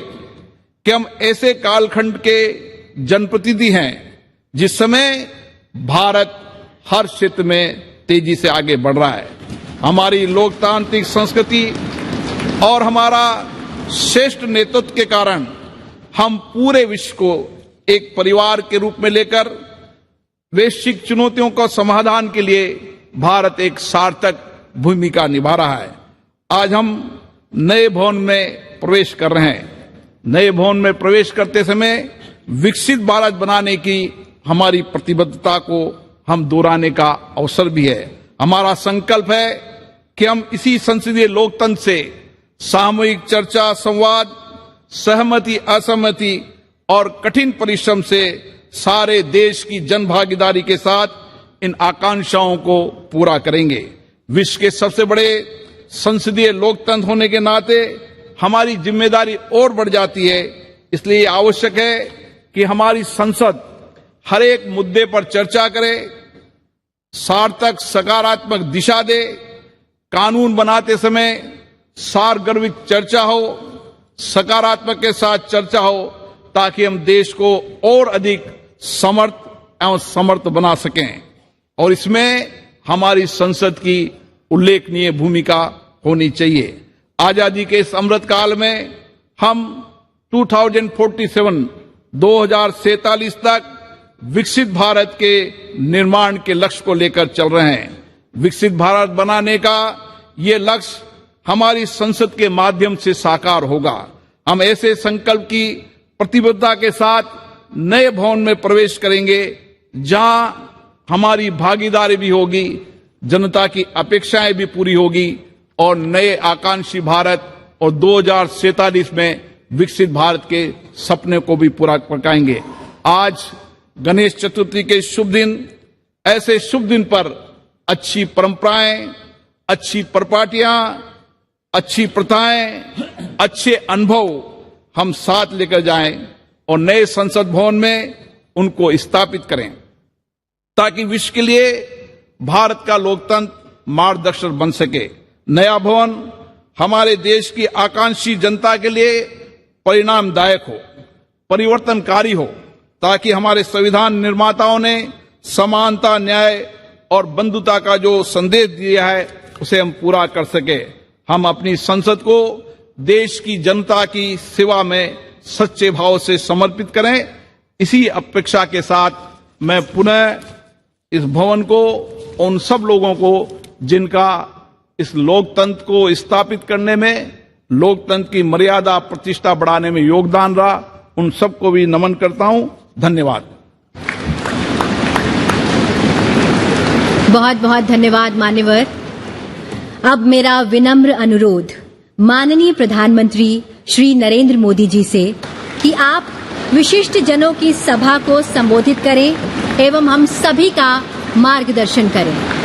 कि हम ऐसे कालखंड के जनप्रतिनिधि हैं जिस समय भारत हर क्षेत्र में तेजी से आगे बढ़ रहा है। हमारी लोकतांत्रिक संस्कृति और हमारा श्रेष्ठ नेतृत्व के कारण हम पूरे विश्व को एक परिवार के रूप में लेकर वैश्विक चुनौतियों का समाधान के लिए भारत एक सार्थक भूमिका निभा रहा है। आज हम नए भवन में प्रवेश कर रहे हैं। नए भवन में प्रवेश करते समय विकसित भारत बनाने की हमारी प्रतिबद्धता को हम दोहराने का अवसर भी है। हमारा संकल्प है कि हम इसी संसदीय लोकतंत्र से सामूहिक चर्चा, संवाद, सहमति, असहमति और कठिन परिश्रम से सारे देश की जनभागीदारी के साथ इन आकांक्षाओं को पूरा करेंगे। विश्व के सबसे बड़े संसदीय लोकतंत्र होने के नाते हमारी जिम्मेदारी और बढ़ जाती है। इसलिए आवश्यक है कि हमारी संसद हर एक मुद्दे पर चर्चा करे, सार्थक सकारात्मक दिशा दे, कानून बनाते समय सारगर्भित चर्चा हो, सकारात्मक के साथ चर्चा हो, ताकि हम देश को और अधिक समर्थ एवं समर्थ बना सकें। और इसमें हमारी संसद की उल्लेखनीय भूमिका होनी चाहिए। आजादी के इस अमृत काल में हम 2047 तक विकसित भारत के निर्माण के लक्ष्य को लेकर चल रहे हैं। विकसित भारत बनाने का ये लक्ष्य हमारी संसद के माध्यम से साकार होगा। हम ऐसे संकल्प की प्रतिबद्धता के साथ नए भवन में प्रवेश करेंगे, जहां हमारी भागीदारी भी होगी, जनता की अपेक्षाएं भी पूरी होगी और नए आकांक्षी भारत और 2047 में विकसित भारत के सपने को भी पूरा पकाएंगे। आज गणेश चतुर्थी के शुभ दिन, ऐसे शुभ दिन पर अच्छी परंपराएं, अच्छी परिपाटियां, अच्छी प्रथाएं, अच्छे अनुभव हम साथ लेकर जाएं और नए संसद भवन में उनको स्थापित करें, ताकि विश्व के लिए भारत का लोकतंत्र मार्गदर्शक बन सके। नया भवन हमारे देश की आकांक्षी जनता के लिए परिणामदायक हो, परिवर्तनकारी हो, ताकि हमारे संविधान निर्माताओं ने समानता, न्याय और बंधुता का जो संदेश दिया है उसे हम पूरा कर सके। हम अपनी संसद को देश की जनता की सेवा में सच्चे भाव से समर्पित करें। इसी अपेक्षा के साथ मैं पुनः इस भवन को, उन सब लोगों को जिनका इस लोकतंत्र को स्थापित करने में, लोकतंत्र की मर्यादा प्रतिष्ठा बढ़ाने में योगदान रहा, उन सबको भी नमन करता हूं। धन्यवाद। बहुत बहुत धन्यवाद मान्यवर। अब मेरा विनम्र अनुरोध माननीय प्रधानमंत्री श्री नरेंद्र मोदी जी से कि आप विशिष्ट जनों की सभा को संबोधित करें एवं हम सभी का मार्गदर्शन करें।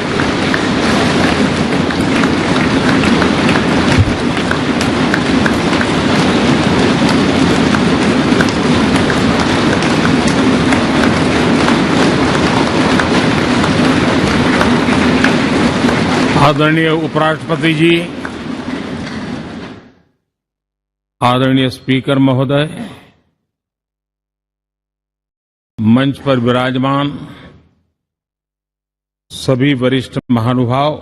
आदरणीय उपराष्ट्रपति जी, आदरणीय स्पीकर महोदय, मंच पर विराजमान सभी वरिष्ठ महानुभाव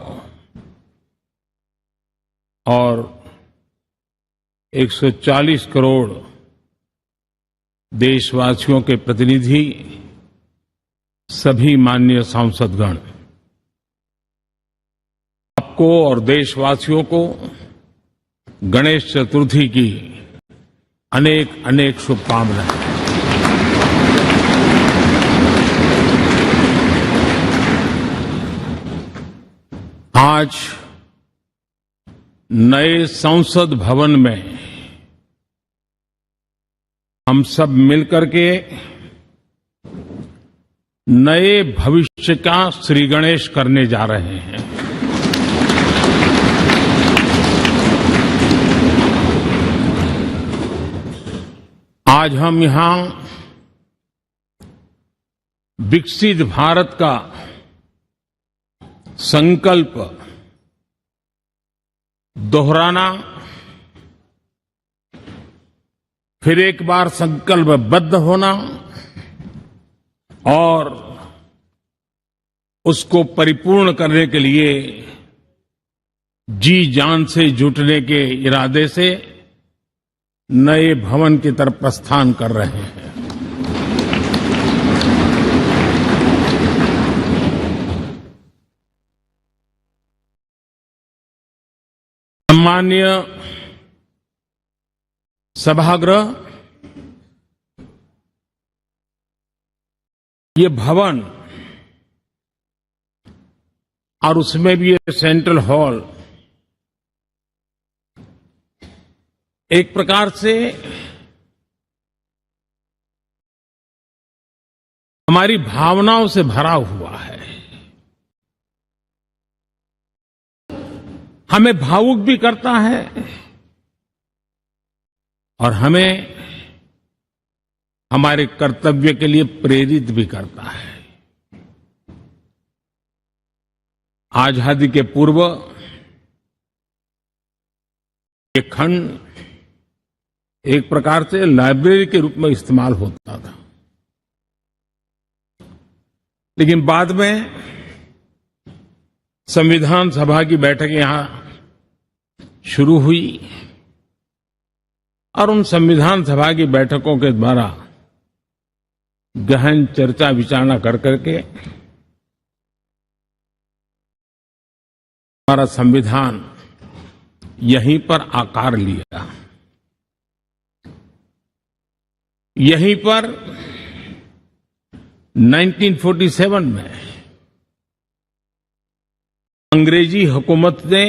और 140 करोड़ देशवासियों के प्रतिनिधि, सभी माननीय सांसदगण, आपको और देशवासियों को गणेश चतुर्थी की अनेक अनेक शुभकामनाएं। आज नए संसद भवन में हम सब मिलकर के नए भविष्य का श्री गणेश करने जा रहे हैं। आज हम यहां विकसित भारत का संकल्प दोहराना, फिर एक बार संकल्पबद्ध होना और उसको परिपूर्ण करने के लिए जी जान से जुटने के इरादे से नए भवन की तरफ प्रस्थान कर रहे हैं। सम्माननीय सभागृह, ये भवन और उसमें भी ये सेंट्रल हॉल एक प्रकार से हमारी भावनाओं से भरा हुआ है। हमें भावुक भी करता है और हमें हमारे कर्तव्य के लिए प्रेरित भी करता है। आजादी के पूर्व ये खंड एक प्रकार से लाइब्रेरी के रूप में इस्तेमाल होता था, लेकिन बाद में संविधान सभा की बैठक यहां शुरू हुई और उन संविधान सभा की बैठकों के द्वारा गहन चर्चा विचारणा कर करके हमारा संविधान यहीं पर आकार लिया। यहीं पर 1947 में अंग्रेजी हुकूमत ने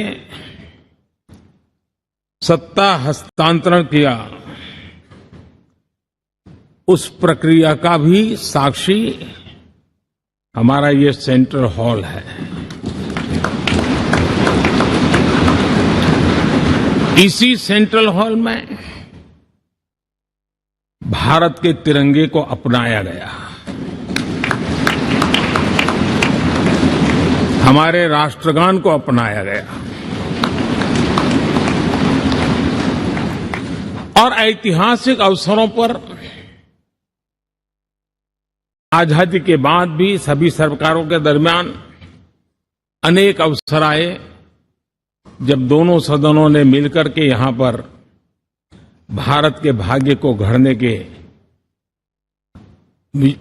सत्ता हस्तांतरण किया, उस प्रक्रिया का भी साक्षी हमारा ये सेंट्रल हॉल है। इसी सेंट्रल हॉल में भारत के तिरंगे को अपनाया गया, हमारे राष्ट्रगान को अपनाया गया और ऐतिहासिक अवसरों पर आजादी के बाद भी सभी सरकारों के दरमियान अनेक अवसर आए जब दोनों सदनों ने मिलकर के यहां पर भारत के भाग्य को गढ़ने के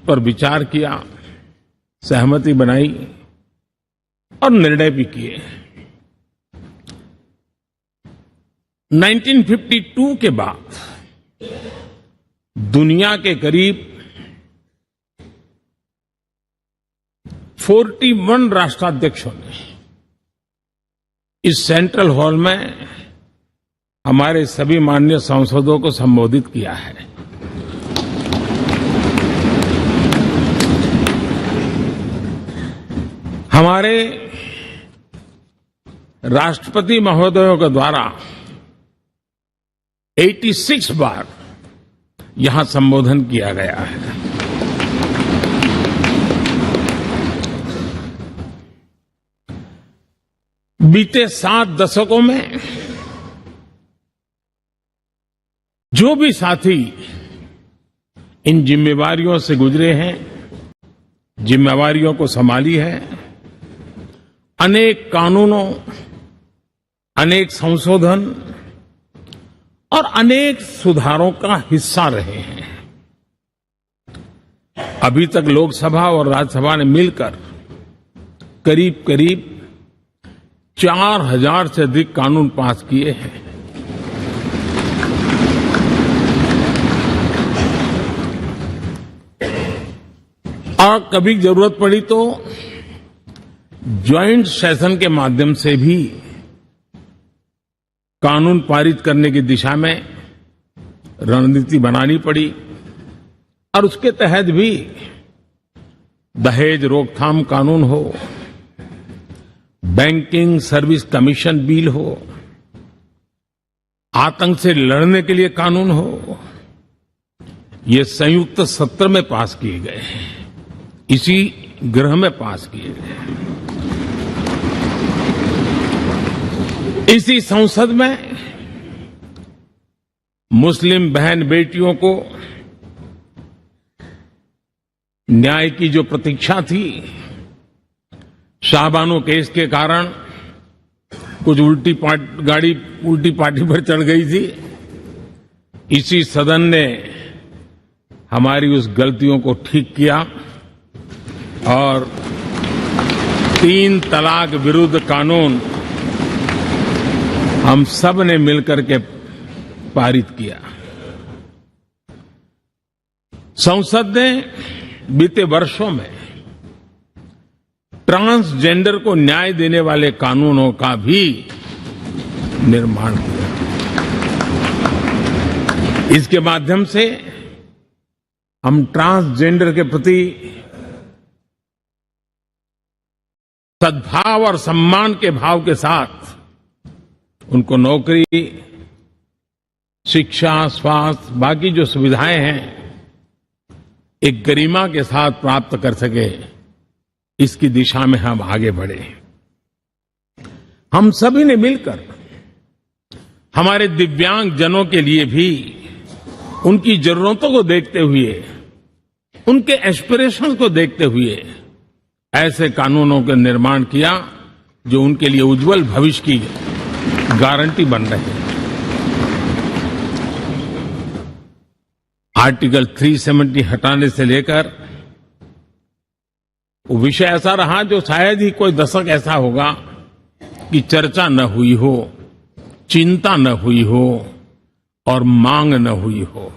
पर विचार किया, सहमति बनाई और निर्णय भी किए। 1952 के बाद दुनिया के करीब 41 राष्ट्राध्यक्षों ने इस सेंट्रल हॉल में हमारे सभी माननीय सांसदों को संबोधित किया है। हमारे राष्ट्रपति महोदयों के द्वारा 86 बार यहां संबोधन किया गया है। बीते 7 दशकों में जो भी साथी इन जिम्मेवारियों से गुजरे हैं, जिम्मेवारियों को संभाली है, अनेक कानूनों, अनेक संशोधन और अनेक सुधारों का हिस्सा रहे हैं। अभी तक लोकसभा और राज्यसभा ने मिलकर करीब करीब 4000 से अधिक कानून पास किए हैं। और कभी जरूरत पड़ी तो ज्वाइंट सेशन के माध्यम से भी कानून पारित करने की दिशा में रणनीति बनानी पड़ी और उसके तहत भी दहेज रोकथाम कानून हो, बैंकिंग सर्विस कमीशन बिल हो, आतंक से लड़ने के लिए कानून हो, ये संयुक्त सत्र में पास किए गए हैं, इसी गृह में पास किए गए। इसी संसद में मुस्लिम बहन बेटियों को न्याय की जो प्रतीक्षा थी, शाहबानो केस के कारण कुछ गाड़ी उल्टी पार्टी पर चढ़ गई थी। इसी सदन ने हमारी उस गलतियों को ठीक किया और 3 तलाक विरुद्ध कानून हम सब ने मिलकर के पारित किया। संसद ने बीते वर्षों में ट्रांसजेंडर को न्याय देने वाले कानूनों का भी निर्माण किया। इसके माध्यम से हम ट्रांसजेंडर के प्रति सद्भाव और सम्मान के भाव के साथ उनको नौकरी, शिक्षा, स्वास्थ्य, बाकी जो सुविधाएं हैं एक गरिमा के साथ प्राप्त कर सके, इसकी दिशा में हम आगे बढ़े। हम सभी ने मिलकर हमारे दिव्यांग जनों के लिए भी उनकी जरूरतों को देखते हुए, उनके एस्पिरेशंस को देखते हुए ऐसे कानूनों का निर्माण किया जो उनके लिए उज्जवल भविष्य की गारंटी बन रहे हैं। आर्टिकल 370 हटाने से लेकर वो विषय ऐसा रहा जो शायद ही कोई दशक ऐसा होगा कि चर्चा न हुई हो, चिंता न हुई हो और मांग न हुई हो।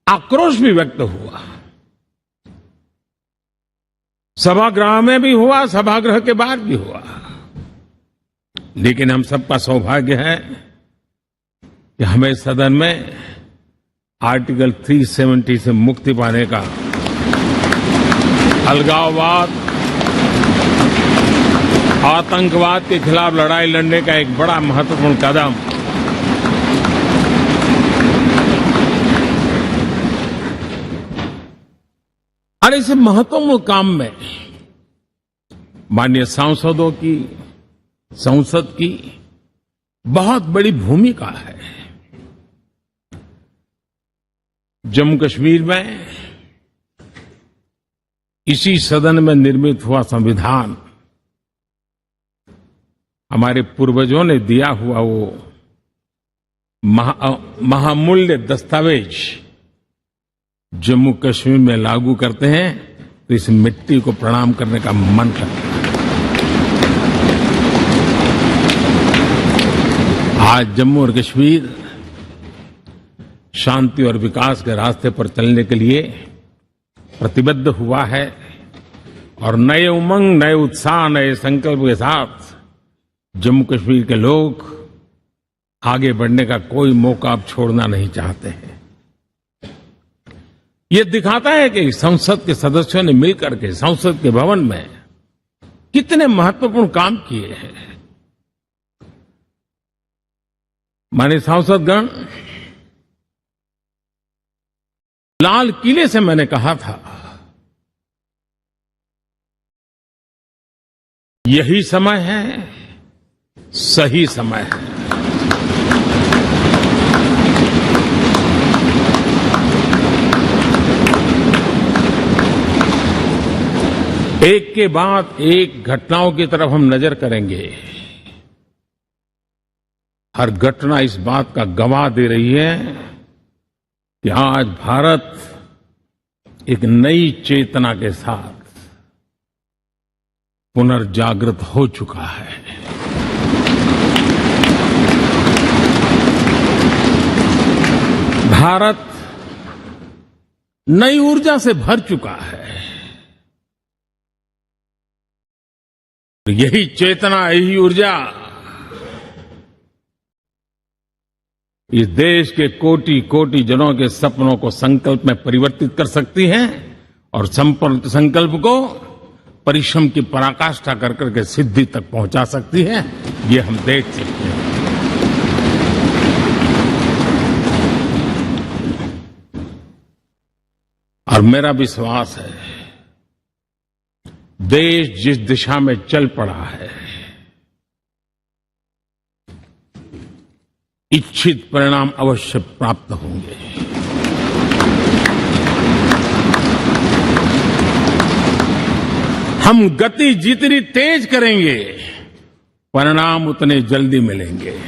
आक्रोश भी व्यक्त हुआ, सभागृह में भी हुआ, सभागृह के बाहर भी हुआ। लेकिन हम सबका सौभाग्य है कि हमें सदन में आर्टिकल 370 से मुक्ति पाने का, अलगाववाद, आतंकवाद के खिलाफ लड़ाई लड़ने का एक बड़ा महत्वपूर्ण कदम और इस महत्वपूर्ण काम में माननीय सांसदों की, संसद की बहुत बड़ी भूमिका है। जम्मू कश्मीर में इसी सदन में निर्मित हुआ संविधान हमारे पूर्वजों ने दिया हुआ वो महामूल्य दस्तावेज जम्मू कश्मीर में लागू करते हैं तो इस मिट्टी को प्रणाम करने का मन करता है। आज जम्मू और कश्मीर शांति और विकास के रास्ते पर चलने के लिए प्रतिबद्ध हुआ है और नए उमंग, नए उत्साह, नए संकल्प के साथ जम्मू कश्मीर के लोग आगे बढ़ने का कोई मौका अब छोड़ना नहीं चाहते हैं। ये दिखाता है कि संसद के सदस्यों ने मिलकर के संसद के भवन में कितने महत्वपूर्ण काम किए हैं। माननीय सांसदगण, लाल किले से मैंने कहा था यही समय है, सही समय है। एक के बाद एक घटनाओं की तरफ हम नजर करेंगे। हर घटना इस बात का गवाह दे रही है कि आज भारत एक नई चेतना के साथ पुनर्जागृत हो चुका है। भारत नई ऊर्जा से भर चुका है। यही चेतना, यही ऊर्जा इस देश के कोटि कोटि जनों के सपनों को संकल्प में परिवर्तित कर सकती है और संकल्प को परिश्रम की पराकाष्ठा कर करके सिद्धि तक पहुंचा सकती है। ये हम देख सकते हैं। और मेरा विश्वास है, देश जिस दिशा में चल पड़ा है, इच्छित परिणाम अवश्य प्राप्त होंगे। हम गति जितनी तेज करेंगे, परिणाम उतने जल्दी मिलेंगे।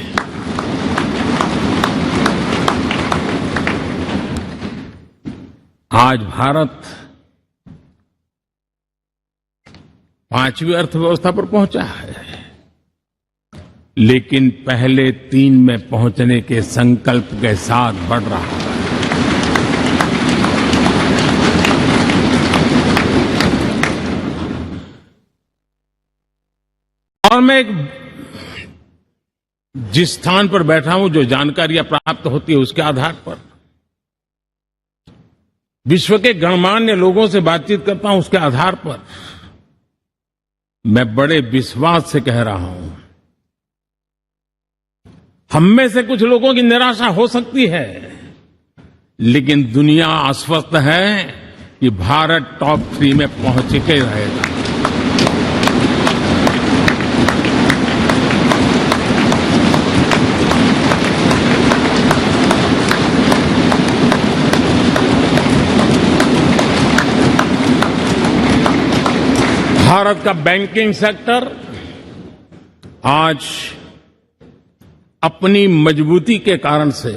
आज भारत 5वीं अर्थव्यवस्था पर पहुंचा है, लेकिन पहले 3 में पहुंचने के संकल्प के साथ बढ़ रहा है। और मैं जिस स्थान पर बैठा हूं, जो जानकारियां प्राप्त होती है, उसके आधार पर विश्व के गणमान्य लोगों से बातचीत करता हूं, उसके आधार पर मैं बड़े विश्वास से कह रहा हूं, हम में से कुछ लोगों की निराशा हो सकती है, लेकिन दुनिया आश्वस्त है कि भारत टॉप 3 में पहुंच के रहेगा। भारत का बैंकिंग सेक्टर आज अपनी मजबूती के कारण से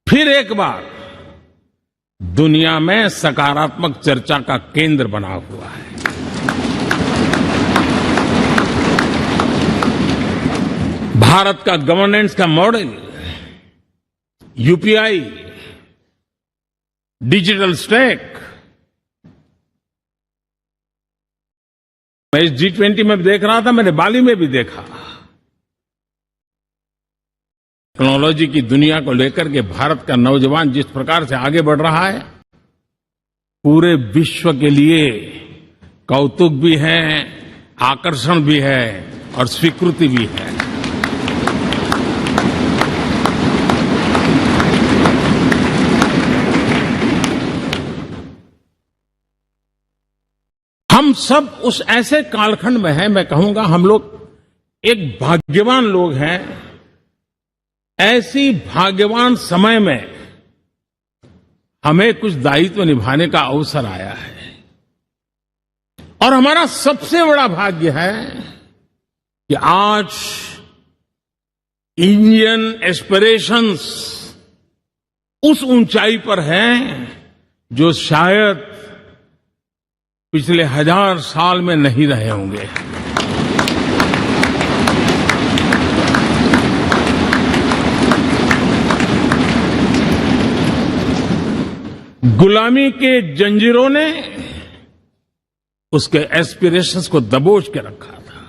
फिर एक बार दुनिया में सकारात्मक चर्चा का केंद्र बना हुआ है। भारत का गवर्नेंस का मॉडल, यूपीआई, डिजिटल स्टेक, मैं इस G20 में देख रहा था, मैंने बाली में भी देखा। टेक्नोलॉजी की दुनिया को लेकर के भारत का नौजवान जिस प्रकार से आगे बढ़ रहा है, पूरे विश्व के लिए कौतुक भी है, आकर्षण भी है और स्वीकृति भी है। हम सब उस ऐसे कालखंड में हैं, मैं कहूंगा हम लोग एक भाग्यवान लोग हैं। ऐसी भाग्यवान समय में हमें कुछ दायित्व निभाने का अवसर आया है और हमारा सबसे बड़ा भाग्य है कि आज इंडियन एस्पिरेशंस उस ऊंचाई पर हैं जो शायद पिछले 1000 साल में नहीं रहे होंगे। गुलामी के जंजीरों ने उसके एस्पिरेशंस को दबोच के रखा था।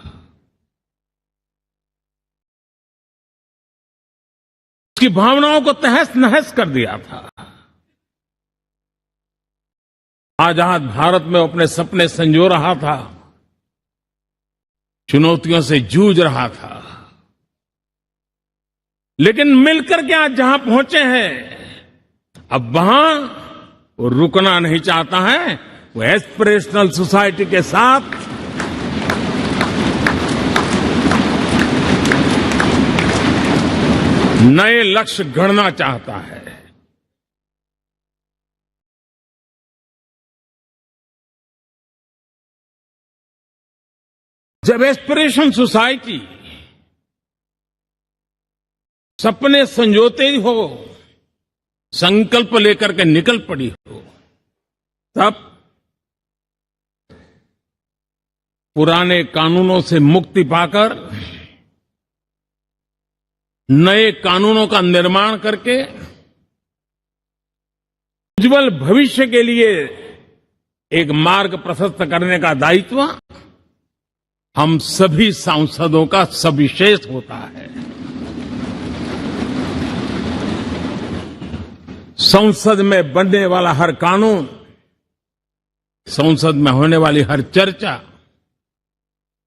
उसकी भावनाओं को तहस नहस कर दिया था। आजाद भारत में अपने सपने संजो रहा था, चुनौतियों से जूझ रहा था, लेकिन मिलकर के आज जहां पहुंचे हैं, अब वहां वो रुकना नहीं चाहता है। वो एस्पिरेशनल सोसाइटी के साथ नए लक्ष्य गढ़ना चाहता है। जब एस्पिरेशन सोसाइटी सपने संजोते ही हो, संकल्प लेकर के निकल पड़ी हो, तब पुराने कानूनों से मुक्ति पाकर नए कानूनों का निर्माण करके उज्जवल भविष्य के लिए एक मार्ग प्रशस्त करने का दायित्व हम सभी सांसदों का सविशेष होता है। संसद में बनने वाला हर कानून, संसद में होने वाली हर चर्चा,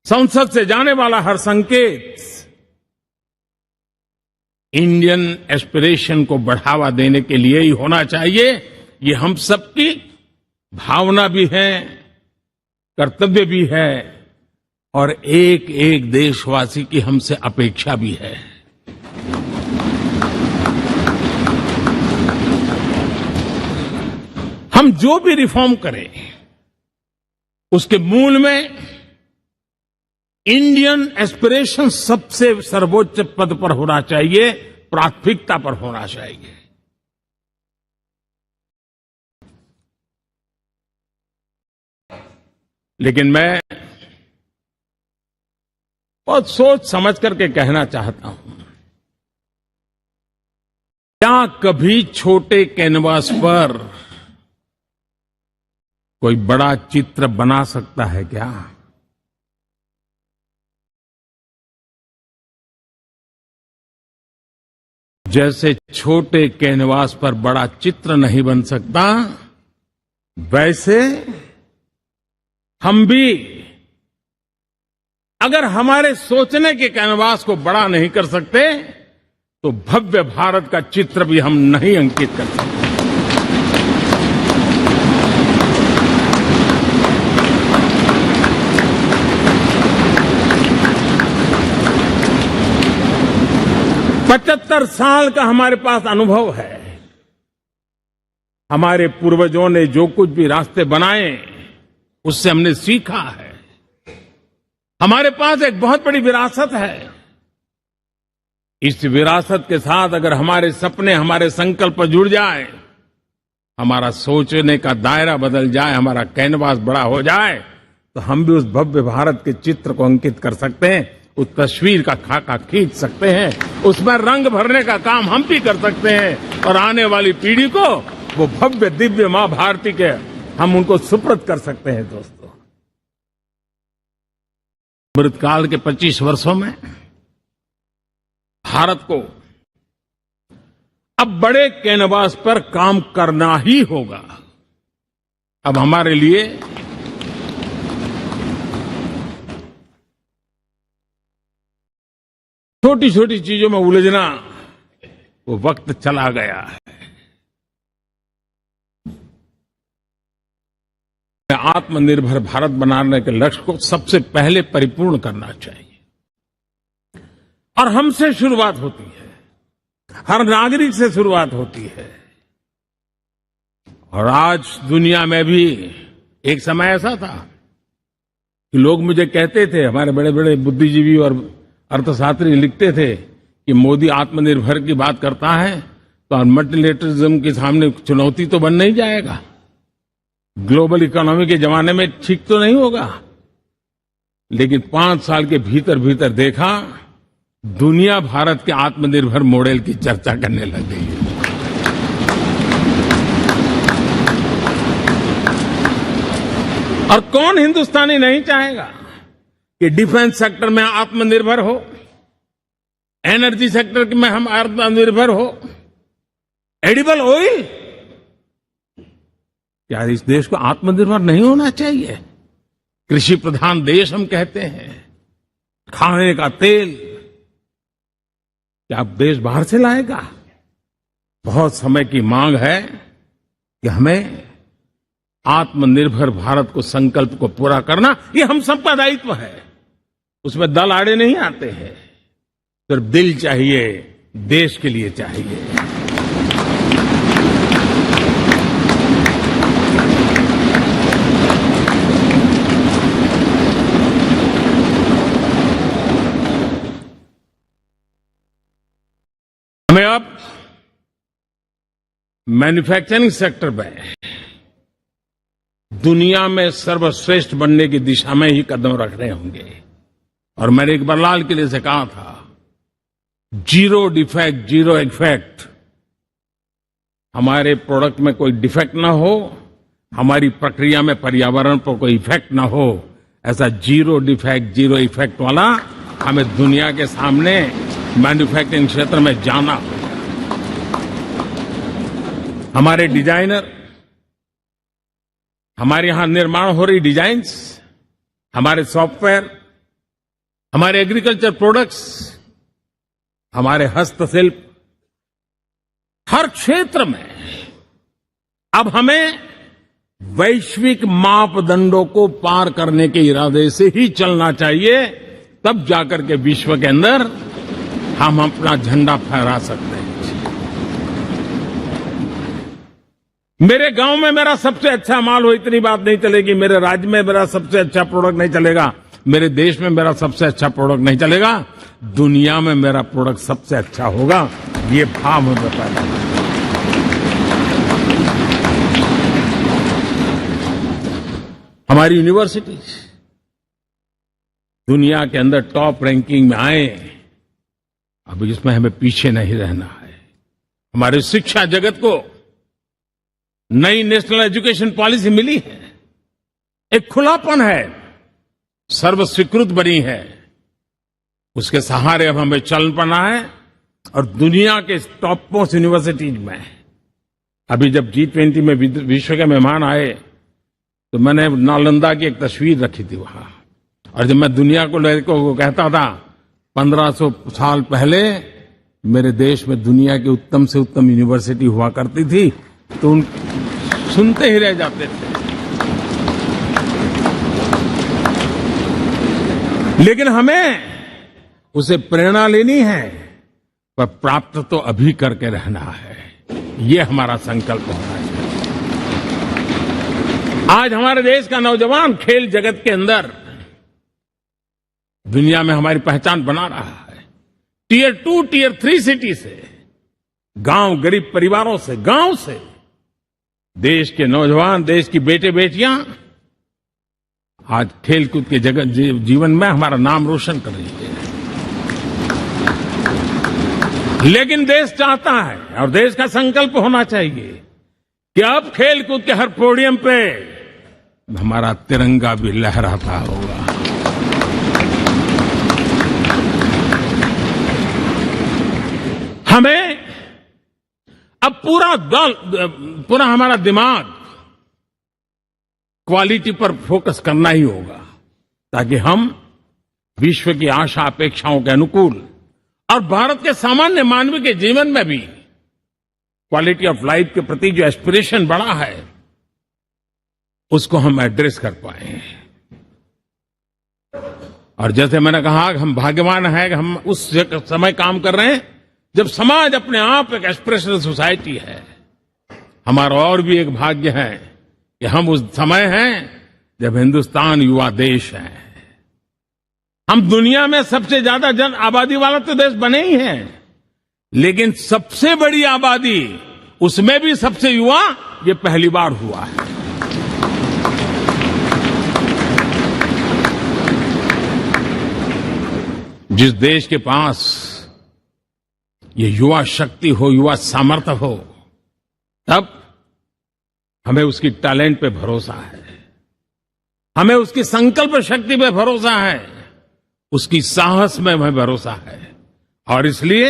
संसद से जाने वाला हर संकेत इंडियन एस्पिरेशन को बढ़ावा देने के लिए ही होना चाहिए। ये हम सबकी भावना भी है, कर्तव्य भी है और एक एक देशवासी की हमसे अपेक्षा भी है। हम जो भी रिफॉर्म करें उसके मूल में इंडियन एस्पिरेशन सबसे सर्वोच्च पद पर होना चाहिए, प्राथमिकता पर होना चाहिए। लेकिन मैं बहुत सोच समझ करके कहना चाहता हूं, क्या कभी छोटे कैनवास पर कोई बड़ा चित्र बना सकता है क्या? जैसे छोटे कैनवास पर बड़ा चित्र नहीं बन सकता, वैसे हम भी अगर हमारे सोचने के कैनवास को बड़ा नहीं कर सकते तो भव्य भारत का चित्र भी हम नहीं अंकित कर सकते। 75 साल का हमारे पास अनुभव है। हमारे पूर्वजों ने जो कुछ भी रास्ते बनाए उससे हमने सीखा है। हमारे पास एक बहुत बड़ी विरासत है। इस विरासत के साथ अगर हमारे सपने, हमारे संकल्प जुड़ जाए, हमारा सोचने का दायरा बदल जाए, हमारा कैनवास बड़ा हो जाए, तो हम भी उस भव्य भारत के चित्र को अंकित कर सकते हैं, उस तस्वीर का खाका खींच सकते हैं, उसमें रंग भरने का काम हम भी कर सकते हैं और आने वाली पीढ़ी को वो भव्य दिव्य मां भारती के हम उनको सुपुर्द कर सकते हैं। दोस्तों, अमृतकाल के 25 वर्षों में भारत को अब बड़े कैनवास पर काम करना ही होगा। अब हमारे लिए छोटी छोटी चीजों में उलझना वो वक्त चला गया है। आत्मनिर्भर भारत बनाने के लक्ष्य को सबसे पहले परिपूर्ण करना चाहिए और हमसे शुरुआत होती है, हर नागरिक से शुरुआत होती है। और आज दुनिया में भी एक समय ऐसा था कि लोग मुझे कहते थे, हमारे बड़े बड़े बुद्धिजीवी और अर्थशास्त्री लिखते थे कि मोदी आत्मनिर्भर की बात करता है तो मल्टीलेटरलिज्म के सामने चुनौती तो बन नहीं जाएगा, ग्लोबल इकोनॉमी के जमाने में ठीक तो नहीं होगा। लेकिन 5 साल के भीतर भीतर देखा, दुनिया भारत के आत्मनिर्भर मॉडल की चर्चा करने लग गई है। और कौन हिंदुस्तानी नहीं चाहेगा कि डिफेंस सेक्टर में आत्मनिर्भर हो, एनर्जी सेक्टर में हम आत्मनिर्भर हो, एडिबल ऑयल, क्या इस देश को आत्मनिर्भर नहीं होना चाहिए? कृषि प्रधान देश हम कहते हैं, खाने का तेल क्या देश बाहर से लाएगा? बहुत समय की मांग है कि हमें आत्मनिर्भर भारत को संकल्प को पूरा करना, ये हम सबका दायित्व है। उसमें दल आड़े नहीं आते हैं, सिर्फ दिल चाहिए, देश के लिए चाहिए। हमें अब मैन्युफैक्चरिंग सेक्टर में दुनिया में सर्वश्रेष्ठ बनने की दिशा में ही कदम रखने होंगे। और मैंने एक बार लाल किले से कहा था, जीरो डिफेक्ट जीरो इफेक्ट। हमारे प्रोडक्ट में कोई डिफेक्ट ना हो, हमारी प्रक्रिया में पर्यावरण पर कोई इफेक्ट ना हो, ऐसा जीरो डिफेक्ट जीरो इफेक्ट वाला हमें दुनिया के सामने मैन्युफैक्चरिंग क्षेत्र में जाना हो। हमारे डिजाइनर, हमारे यहां निर्माण हो रही डिजाइन्स, हमारे सॉफ्टवेयर, हमारे एग्रीकल्चर प्रोडक्ट्स, हमारे हस्तशिल्प, हर क्षेत्र में अब हमें वैश्विक मापदंडों को पार करने के इरादे से ही चलना चाहिए, तब जाकर के विश्व के अंदर हम अपना झंडा फहरा सकते हैं। मेरे गांव में मेरा सबसे अच्छा माल हो, इतनी बात नहीं चलेगी। मेरे राज्य में मेरा सबसे अच्छा प्रोडक्ट नहीं चलेगा। मेरे देश में मेरा सबसे अच्छा प्रोडक्ट नहीं चलेगा। दुनिया में मेरा प्रोडक्ट सबसे अच्छा होगा, ये भाव हमें पैदा है। हमारी यूनिवर्सिटीज दुनिया के अंदर टॉप रैंकिंग में आए, अब इसमें हमें पीछे नहीं रहना है। हमारे शिक्षा जगत को नई नेशनल एजुकेशन पॉलिसी मिली है, एक खुलापन है, सर्व स्वीकृत बनी है। उसके सहारे अब हमें चल पाना है। और दुनिया के टॉप मोस्ट यूनिवर्सिटीज में अभी जब G20 में विश्व के मेहमान आए तो मैंने नालंदा की एक तस्वीर रखी थी वहां। और जब मैं दुनिया को कहता था 1500 साल पहले मेरे देश में दुनिया की उत्तम से उत्तम यूनिवर्सिटी हुआ करती थी, तो उन सुनते ही रह जाते थे। लेकिन हमें उसे प्रेरणा लेनी है, पर प्राप्त तो अभी करके रहना है। ये हमारा संकल्प होना चाहिए। आज हमारे देश का नौजवान खेल जगत के अंदर दुनिया में हमारी पहचान बना रहा है। टियर 2, टियर 3 सिटी से, गांव, गरीब परिवारों से, गांव से देश के नौजवान, देश की बेटे बेटियां आज खेलकूद के जगत जीवन में हमारा नाम रोशन कर रही है। लेकिन देश चाहता है और देश का संकल्प होना चाहिए कि अब खेलकूद के हर पोडियम पे हमारा तिरंगा भी लहराता होगा। हमें अब पूरा हमारा दिमाग क्वालिटी पर फोकस करना ही होगा, ताकि हम विश्व की आशा अपेक्षाओं के अनुकूल और भारत के सामान्य मानव के जीवन में भी क्वालिटी ऑफ लाइफ के प्रति जो एस्पिरेशन बढ़ा है, उसको हम एड्रेस कर पाए। और जैसे मैंने कहा, हम भाग्यवान हैं कि हम उस समय काम कर रहे हैं जब समाज अपने आप एक एस्पिरेशनल सोसाइटी है। हमारा और भी एक भाग्य है कि हम उस समय हैं जब हिंदुस्तान युवा देश है। हम दुनिया में सबसे ज्यादा जन आबादी वाला तो देश बने ही हैं, लेकिन सबसे बड़ी आबादी, उसमें भी सबसे युवा, ये पहली बार हुआ है। जिस देश के पास ये युवा शक्ति हो, युवा सामर्थ्य हो, तब हमें उसकी टैलेंट पे भरोसा है, हमें उसकी संकल्प शक्ति पे भरोसा है, उसकी साहस में हमें भरोसा है। और इसलिए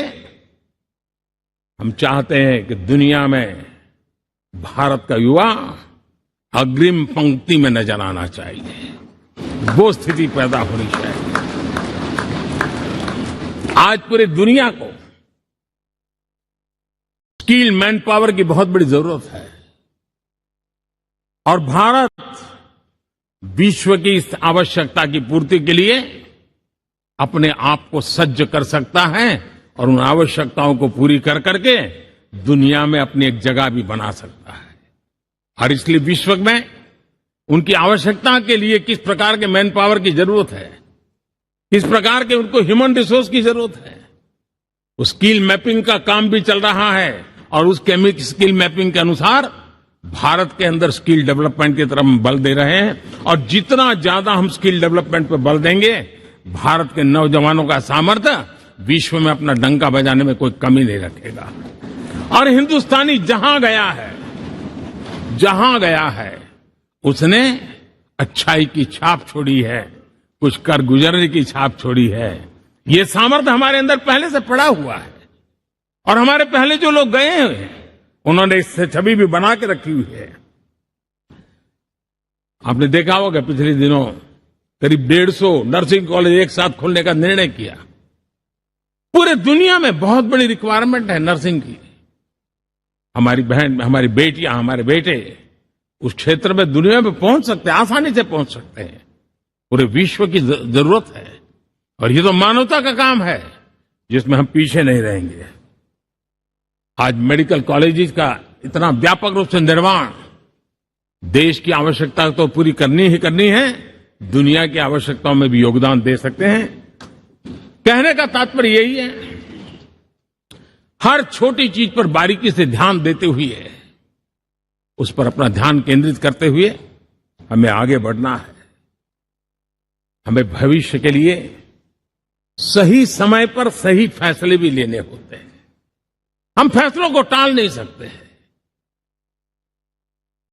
हम चाहते हैं कि दुनिया में भारत का युवा अग्रिम पंक्ति में नजर आना चाहिए। वो स्थिति पैदा होनी चाहिए। आज पूरी दुनिया को स्किल मैन पावर की बहुत बड़ी जरूरत है, और भारत विश्व की इस आवश्यकता की पूर्ति के लिए अपने आप को सज्ज कर सकता है और उन आवश्यकताओं को पूरी कर करके दुनिया में अपनी एक जगह भी बना सकता है। और इसलिए विश्व में उनकी आवश्यकता के लिए किस प्रकार के मैन पावर की जरूरत है, किस प्रकार के उनको ह्यूमन रिसोर्स की जरूरत है, स्किल मैपिंग का काम भी चल रहा है और उस स्किल मैपिंग के अनुसार भारत के अंदर स्किल डेवलपमेंट की तरफ हम बल दे रहे हैं और जितना ज्यादा हम स्किल डेवलपमेंट पर बल देंगे, भारत के नौजवानों का सामर्थ्य विश्व में अपना डंका बजाने में कोई कमी नहीं रखेगा। और हिंदुस्तानी जहां गया है उसने अच्छाई की छाप छोड़ी है, कुछ कर गुजरने की छाप छोड़ी है। ये सामर्थ्य हमारे अंदर पहले से पड़ा हुआ है और हमारे पहले जो लोग गए हैं उन्होंने इससे छवि भी बना के रखी हुई है। आपने देखा होगा पिछले दिनों करीब 150 नर्सिंग कॉलेज एक साथ खोलने का निर्णय किया। पूरे दुनिया में बहुत बड़ी रिक्वायरमेंट है नर्सिंग की। हमारी बहन, हमारी बेटियां, हमारे बेटे उस क्षेत्र में दुनिया में पहुंच सकते हैं, आसानी से पहुंच सकते हैं। पूरे विश्व की जरूरत है और ये तो मानवता का काम है जिसमें हम पीछे नहीं रहेंगे। आज मेडिकल कॉलेजेस का इतना व्यापक रूप से निर्माण देश की आवश्यकता तो पूरी करनी ही करनी है, दुनिया की आवश्यकताओं में भी योगदान दे सकते हैं। कहने का तात्पर्य यही है, हर छोटी चीज पर बारीकी से ध्यान देते हुए, उस पर अपना ध्यान केंद्रित करते हुए हमें आगे बढ़ना है। हमें भविष्य के लिए सही समय पर सही फैसले भी लेने होते हैं। हम फैसलों को टाल नहीं सकते हैं।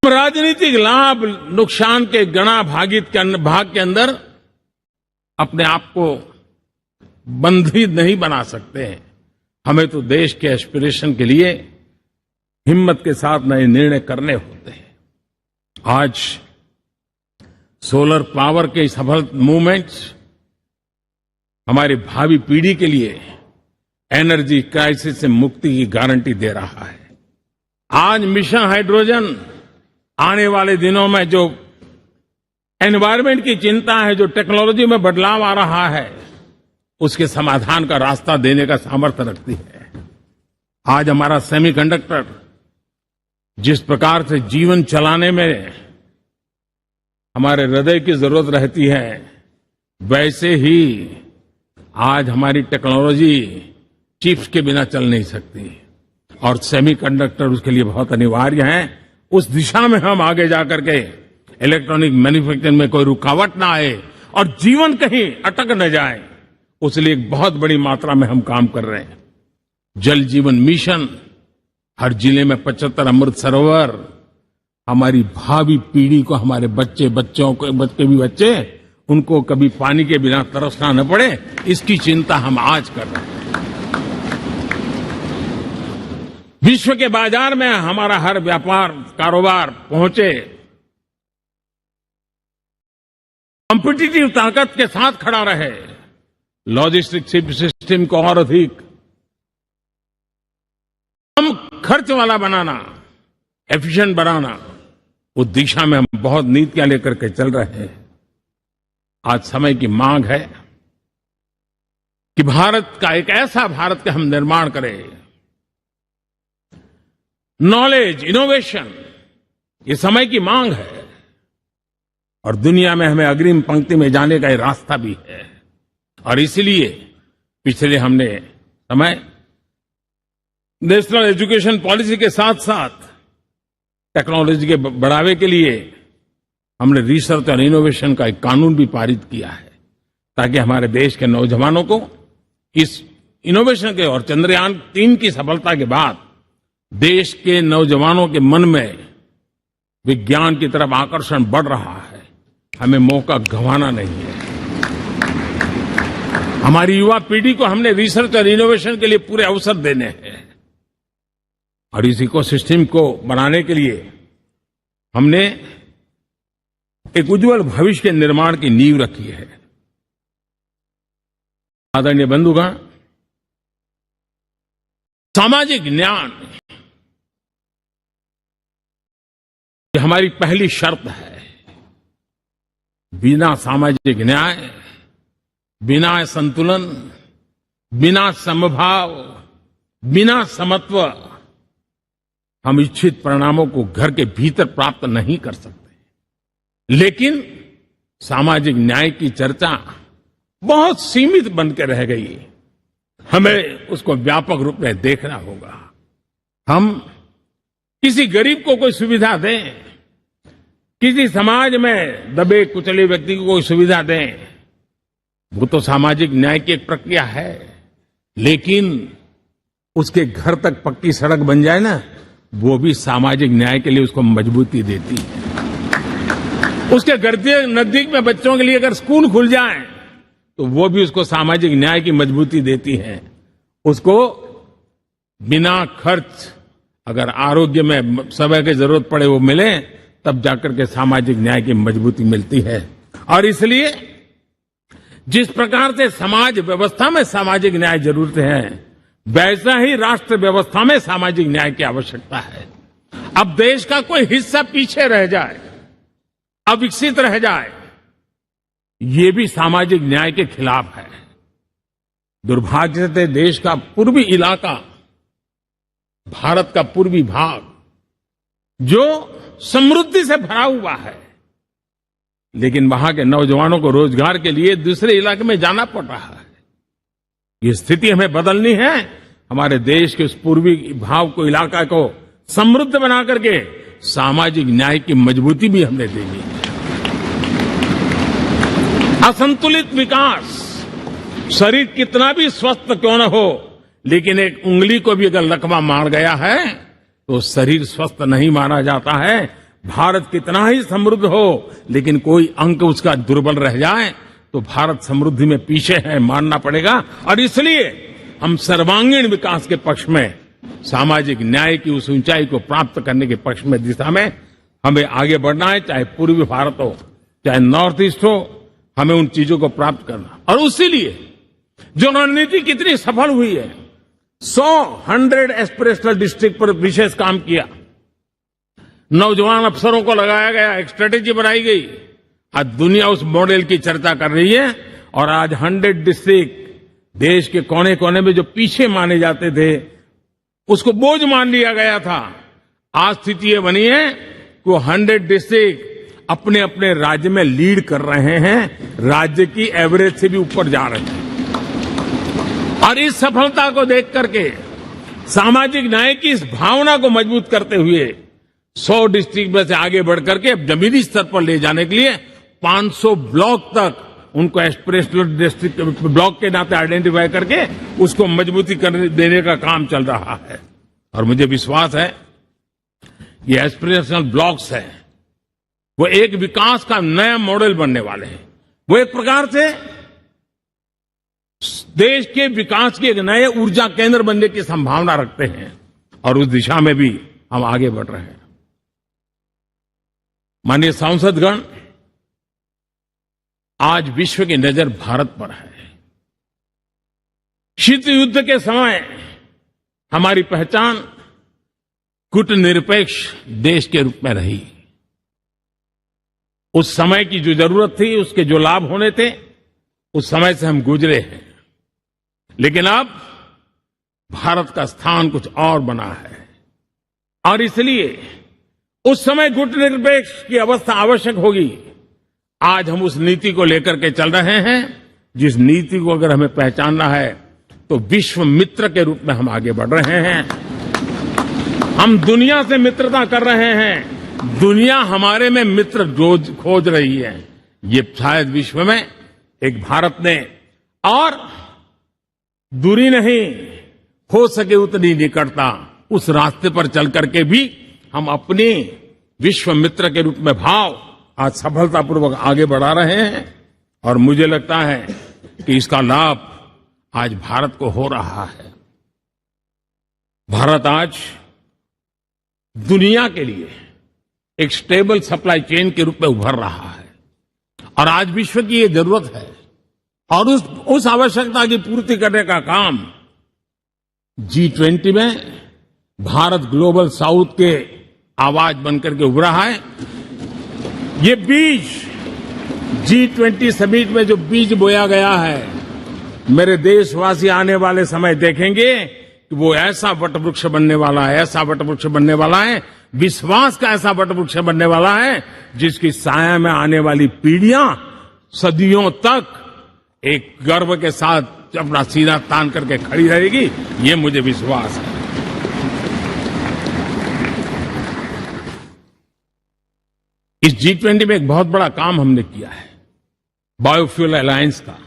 राजनीतिक लाभ नुकसान के गणा भाग के अंदर अपने आप को बंधित नहीं बना सकते हैं। हमें तो देश के एस्पिरेशन के लिए हिम्मत के साथ नए निर्णय करने होते हैं। आज सोलर पावर के सफल मूवमेंट्स हमारी भावी पीढ़ी के लिए एनर्जी क्राइसिस से मुक्ति की गारंटी दे रहा है। आज मिशन हाइड्रोजन आने वाले दिनों में जो एनवायरमेंट की चिंता है, जो टेक्नोलॉजी में बदलाव आ रहा है, उसके समाधान का रास्ता देने का सामर्थ्य रखती है। आज हमारा सेमीकंडक्टर जिस प्रकार से जीवन चलाने में हमारे हृदय की जरूरत रहती है, वैसे ही आज हमारी टेक्नोलॉजी चिप्स के बिना चल नहीं सकती और सेमीकंडक्टर उसके लिए बहुत अनिवार्य है। उस दिशा में हम आगे जाकर के इलेक्ट्रॉनिक मैन्युफैक्चरिंग में कोई रुकावट ना आए और जीवन कहीं अटक न जाए, उसलिए एक बहुत बड़ी मात्रा में हम काम कर रहे हैं। जल जीवन मिशन, हर जिले में 75 अमृत सरोवर, हमारी भावी पीढ़ी को, हमारे बच्चे उनको कभी पानी के बिना तरसना न पड़े, इसकी चिंता हम आज कर रहे हैं। विश्व के बाजार में हमारा हर व्यापार कारोबार पहुंचे, कॉम्पिटिटिव ताकत के साथ खड़ा रहे, लॉजिस्टिक सिस्टम को और अधिक कम खर्च वाला बनाना, एफिशिएंट बनाना, उस दिशा में हम बहुत नीतियां लेकर के चल रहे हैं। आज समय की मांग है कि भारत का एक ऐसा भारत का हम निर्माण करें। नॉलेज, इनोवेशन, ये समय की मांग है और दुनिया में हमें अग्रिम पंक्ति में जाने का ये रास्ता भी है। और इसलिए पिछले हमने समय नेशनल एजुकेशन पॉलिसी के साथ साथ टेक्नोलॉजी के बढ़ावे के लिए हमने रिसर्च और इनोवेशन का एक कानून भी पारित किया है, ताकि हमारे देश के नौजवानों को इस इनोवेशन के और चंद्रयान 3 की सफलता के बाद देश के नौजवानों के मन में विज्ञान की तरफ आकर्षण बढ़ रहा है। हमें मौका गंवाना नहीं है। हमारी युवा पीढ़ी को हमने रिसर्च और इनोवेशन के लिए पूरे अवसर देने हैं और इस इकोसिस्टम को बनाने के लिए हमने एक उज्जवल भविष्य के निर्माण की नींव रखी है। आदरणीय बंधुगण, सामाजिक न्याय ये हमारी पहली शर्त है। बिना सामाजिक न्याय, बिना संतुलन, बिना समभाव, बिना समत्व हम इच्छित परिणामों को घर के भीतर प्राप्त नहीं कर सकते। लेकिन सामाजिक न्याय की चर्चा बहुत सीमित बन के रह गई। हमें उसको व्यापक रूप में देखना होगा। हम किसी गरीब को कोई सुविधा दें, किसी समाज में दबे कुचले व्यक्ति को कोई सुविधा दें, वो तो सामाजिक न्याय की एक प्रक्रिया है। लेकिन उसके घर तक पक्की सड़क बन जाए ना, वो भी सामाजिक न्याय के लिए उसको मजबूती देती है। उसके घर के नजदीक में बच्चों के लिए अगर स्कूल खुल जाए तो वो भी उसको सामाजिक न्याय की मजबूती देती है। उसको बिना खर्च अगर आरोग्य में समय की जरूरत पड़े वो मिले, तब जाकर के सामाजिक न्याय की मजबूती मिलती है। और इसलिए जिस प्रकार से समाज व्यवस्था में सामाजिक न्याय जरूरत है, वैसा ही राष्ट्र व्यवस्था में सामाजिक न्याय की आवश्यकता है। अब देश का कोई हिस्सा पीछे रह जाए, अविकसित रह जाए, ये भी सामाजिक न्याय के खिलाफ है। दुर्भाग्य से देश का पूर्वी इलाका, भारत का पूर्वी भाग, जो समृद्धि से भरा हुआ है, लेकिन वहां के नौजवानों को रोजगार के लिए दूसरे इलाके में जाना पड़ रहा है। ये स्थिति हमें बदलनी है। हमारे देश के उस पूर्वी भाग को, इलाका को समृद्ध बना करके सामाजिक न्याय की मजबूती भी हमने देनी है। असंतुलित विकास, शरीर कितना भी स्वस्थ क्यों न हो, लेकिन एक उंगली को भी अगर लकवा मार गया है तो शरीर स्वस्थ नहीं माना जाता है। भारत कितना ही समृद्ध हो, लेकिन कोई अंग उसका दुर्बल रह जाए तो भारत समृद्धि में पीछे है, मानना पड़ेगा। और इसलिए हम सर्वांगीण विकास के पक्ष में, सामाजिक न्याय की उस ऊंचाई को प्राप्त करने के पक्ष में, दिशा में हमें आगे बढ़ना है। चाहे पूर्वी भारत हो, चाहे नॉर्थ ईस्ट हो, हमें उन चीजों को प्राप्त करना। और उसीलिए जो रणनीति कितनी सफल हुई है, 100 एस्पिरेशनल डिस्ट्रिक्ट पर विशेष काम किया, नौजवान अफसरों को लगाया गया, एक स्ट्रेटेजी बनाई गई। आज दुनिया उस मॉडल की चर्चा कर रही है। और आज 100 डिस्ट्रिक्ट, देश के कोने कोने में जो पीछे माने जाते थे, उसको बोझ मान लिया गया था। आज स्थिति ये बनी है कि 100 डिस्ट्रिक्ट अपने अपने राज्य में लीड कर रहे हैं, राज्य की एवरेज से भी ऊपर जा रहे हैं। और इस सफलता को देख करके, सामाजिक न्याय की इस भावना को मजबूत करते हुए 100 डिस्ट्रिक्ट में से आगे बढ़ करके अब जमीनी स्तर पर ले जाने के लिए 500 ब्लॉक तक उनको एस्पिरेशनल डिस्ट्रिक्ट ब्लॉक के नाते आइडेंटिफाई करके उसको मजबूती करने देने का काम चल रहा है। और मुझे विश्वास है ये एस्पिरेशनल ब्लॉक्स हैं, वो एक विकास का नया मॉडल बनने वाले हैं। वो एक प्रकार से देश के विकास के एक नए ऊर्जा केंद्र बनने की संभावना रखते हैं। और उस दिशा में भी हम आगे बढ़ रहे हैं। माननीय सांसदगण, आज विश्व की नजर भारत पर है। शीत युद्ध के समय हमारी पहचान कूटनिरपेक्ष देश के रूप में रही। उस समय की जो जरूरत थी, उसके जो लाभ होने थे, उस समय से हम गुजरे हैं। लेकिन अब भारत का स्थान कुछ और बना है। और इसलिए उस समय कूटनिरपेक्ष की अवस्था आवश्यक होगी। आज हम उस नीति को लेकर के चल रहे हैं, जिस नीति को अगर हमें पहचानना है तो विश्व मित्र के रूप में हम आगे बढ़ रहे हैं। हम दुनिया से मित्रता कर रहे हैं, दुनिया हमारे में मित्र खोज रही है। ये शायद विश्व में एक भारत ने, और दूरी नहीं, हो सके उतनी निकटता, उस रास्ते पर चल करके भी हम अपने विश्व मित्र के रूप में भाव आज सफलतापूर्वक आगे बढ़ा रहे हैं। और मुझे लगता है कि इसका लाभ आज भारत को हो रहा है। भारत आज दुनिया के लिए एक स्टेबल सप्लाई चेन के रूप में उभर रहा है। और आज विश्व की ये जरूरत है। और उस आवश्यकता की पूर्ति करने का काम G20 में भारत ग्लोबल साउथ के आवाज बनकर के उभरा है। ये बीज G20 समिट में जो बीज बोया गया है, मेरे देशवासी आने वाले समय देखेंगे कि वो ऐसा वटवृक्ष बनने वाला है, ऐसा वटवृक्ष बनने वाला है, विश्वास का ऐसा वटवृक्ष बनने वाला है, जिसकी साया में आने वाली पीढ़ियां सदियों तक एक गर्व के साथ अपना सीना तान करके खड़ी रहेगी, ये मुझे विश्वास है। इस G20 में एक बहुत बड़ा काम हमने किया है, बायोफ्यूल अलायंस का।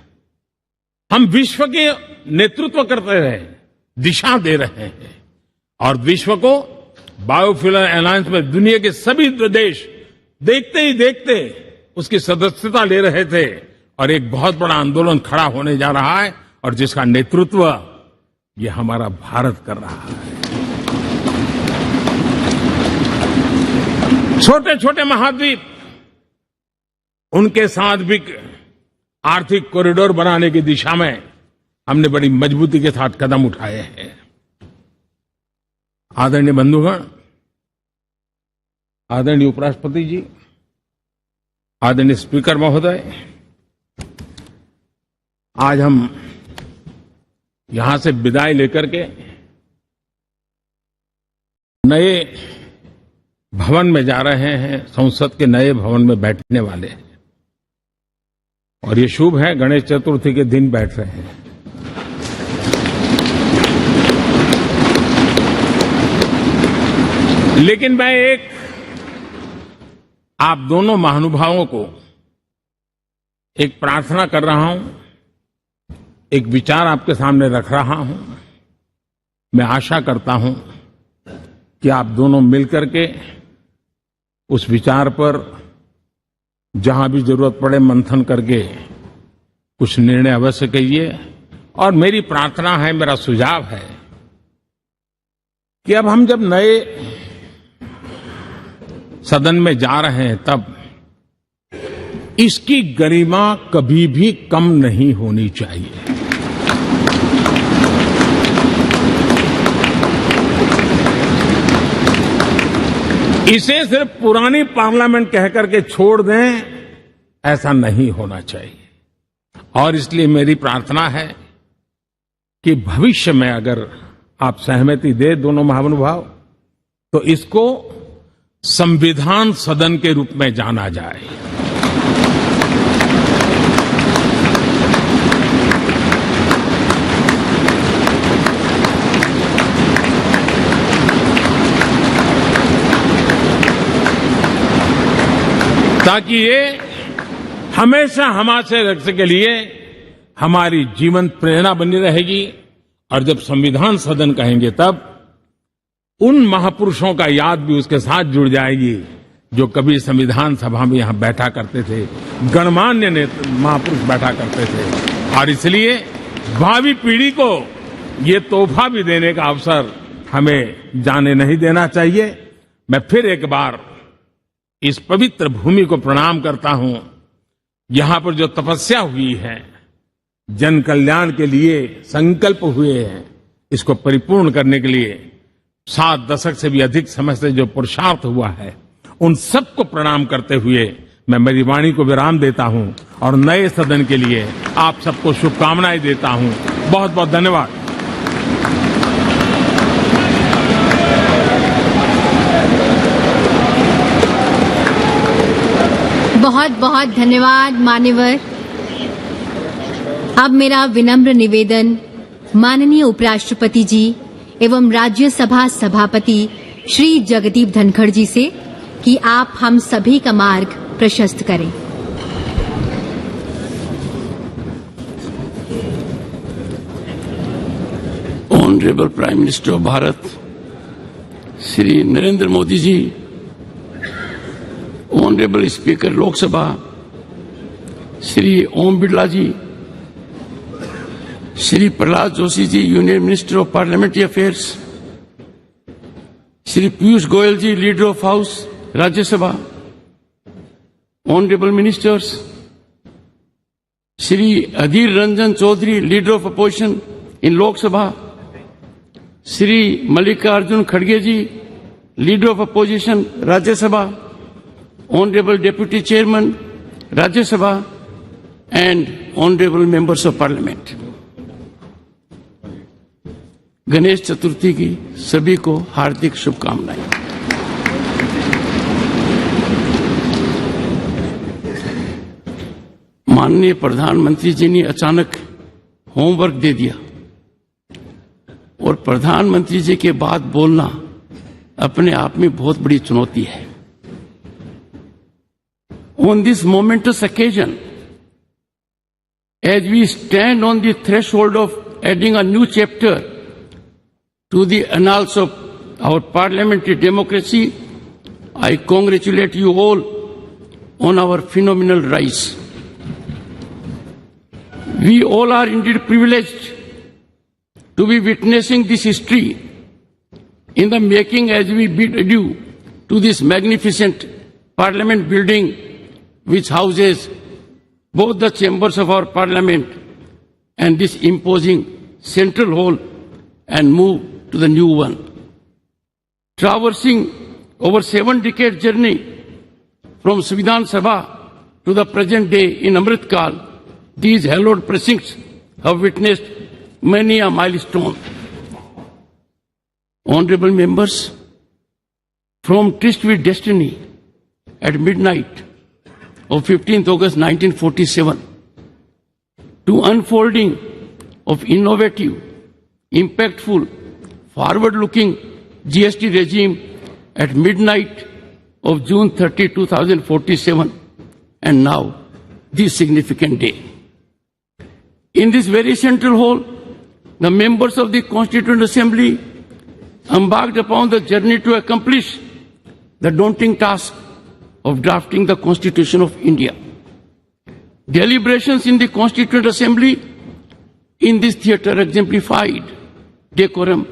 हम विश्व के नेतृत्व करते रहे, दिशा दे रहे हैं और विश्व को बायोफ्यूल अलायंस में दुनिया के सभी देश देखते ही देखते उसकी सदस्यता ले रहे थे और एक बहुत बड़ा आंदोलन खड़ा होने जा रहा है और जिसका नेतृत्व ये हमारा भारत कर रहा है। छोटे छोटे महाद्वीप, उनके साथ भी आर्थिक कॉरिडोर बनाने की दिशा में हमने बड़ी मजबूती के साथ कदम उठाए हैं। आदरणीय बंधुगण, आदरणीय उपराष्ट्रपति जी, आदरणीय स्पीकर महोदय, आज हम यहां से विदाई लेकर के नए भवन में जा रहे हैं, संसद के नए भवन में बैठने वाले हैं और ये शुभ है, गणेश चतुर्थी के दिन बैठ रहे हैं। लेकिन मैं एक आप दोनों महानुभावों को एक प्रार्थना कर रहा हूं, एक विचार आपके सामने रख रहा हूं। मैं आशा करता हूं कि आप दोनों मिलकर के उस विचार पर जहां भी जरूरत पड़े मंथन करके कुछ निर्णय अवश्य कीजिए। और मेरी प्रार्थना है, मेरा सुझाव है कि अब हम जब नए सदन में जा रहे हैं तब इसकी गरिमा कभी भी कम नहीं होनी चाहिए। इसे सिर्फ पुरानी पार्लियामेंट कहकर के छोड़ दें, ऐसा नहीं होना चाहिए। और इसलिए मेरी प्रार्थना है कि भविष्य में अगर आप सहमति दे दोनों महानुभाव, तो इसको संविधान सदन के रूप में जाना जाए। ताकि ये हमेशा हमारे रक्षा के लिए हमारी जीवन प्रेरणा बनी रहेगी। और जब संविधान सदन कहेंगे तब उन महापुरुषों का याद भी उसके साथ जुड़ जाएगी जो कभी संविधान सभा में यहां बैठा करते थे, गणमान्य महापुरुष बैठा करते थे। और इसलिए भावी पीढ़ी को ये तोहफा भी देने का अवसर हमें जाने नहीं देना चाहिए। मैं फिर एक बार इस पवित्र भूमि को प्रणाम करता हूं। यहां पर जो तपस्या हुई है, जन कल्याण के लिए संकल्प हुए हैं, इसको परिपूर्ण करने के लिए 7 दशक से भी अधिक समय से जो पुरुषार्थ हुआ है, उन सबको प्रणाम करते हुए मैं मेरी वाणी को विराम देता हूं और नए सदन के लिए आप सबको शुभकामनाएं देता हूं। बहुत बहुत धन्यवाद। बहुत बहुत धन्यवाद मान्यवर। अब मेरा विनम्र निवेदन माननीय उपराष्ट्रपति जी एवं राज्यसभा सभापति श्री जगदीप धनखड़ जी से कि आप हम सभी का मार्ग प्रशस्त करें। Honourable prime minister of Bharat Shri Narendra Modi ji, honourable speaker Lok Sabha Shri Om Birla ji, Shri Pralhad Joshi ji, union minister of parliamentary affairs, Shri Piyush Goyal ji, leader of house Rajya Sabha, honourable ministers, Shri Adhir Ranjan Chowdhury, leader of opposition in Lok Sabha, Shri Mallikarjun खड़गे ji, leader of opposition Rajya Sabha, honourable deputy chairman Rajya Sabha and honourable members of parliament. Ganesh Chaturthi की सभी को हार्दिक शुभकामनाएं। माननीय प्रधानमंत्री जी ने अचानक homework दे दिया और प्रधानमंत्री जी के बाद बोलना अपने आप में बहुत बड़ी चुनौती है। On this momentous occasion, as we stand on the threshold of adding a new chapter to the annals of our parliamentary democracy, I congratulate you all on our phenomenal rise. We all are indeed privileged to be witnessing this history in the making as we bid adieu to this magnificent parliament building which houses both the chambers of our parliament and this imposing central hall and move to the new one. Traversing over 7-decade journey from Lok Sabha to the present day in Amrit Kal, these hallowed precincts have witnessed many a milestone. Honorable members, from Tryst with destiny at midnight of 15th August 1947 to unfolding of innovative, impactful, forward-looking GST regime at midnight of June 30, 2047, and now this significant day. In this very central hall, the members of the Constituent Assembly embarked upon the journey to accomplish the daunting task of drafting the Constitution of India. Deliberations in the Constituent Assembly in this theatre exemplified decorum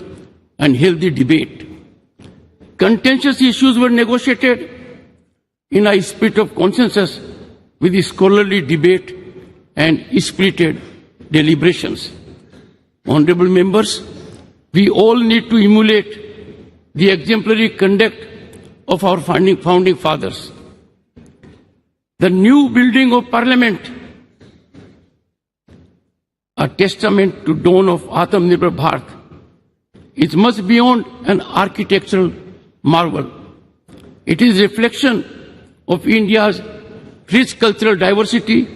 and healthy debate. Contentious issues were negotiated in a spirit of consensus with scholarly debate and spirited deliberations. Honorable members, we all need to emulate the exemplary conduct of our founding fathers. The new building of Parliament, a testament to dawn of Atmanirbhar Bharat, is much beyond an architectural marvel. It is a reflection of India's rich cultural diversity,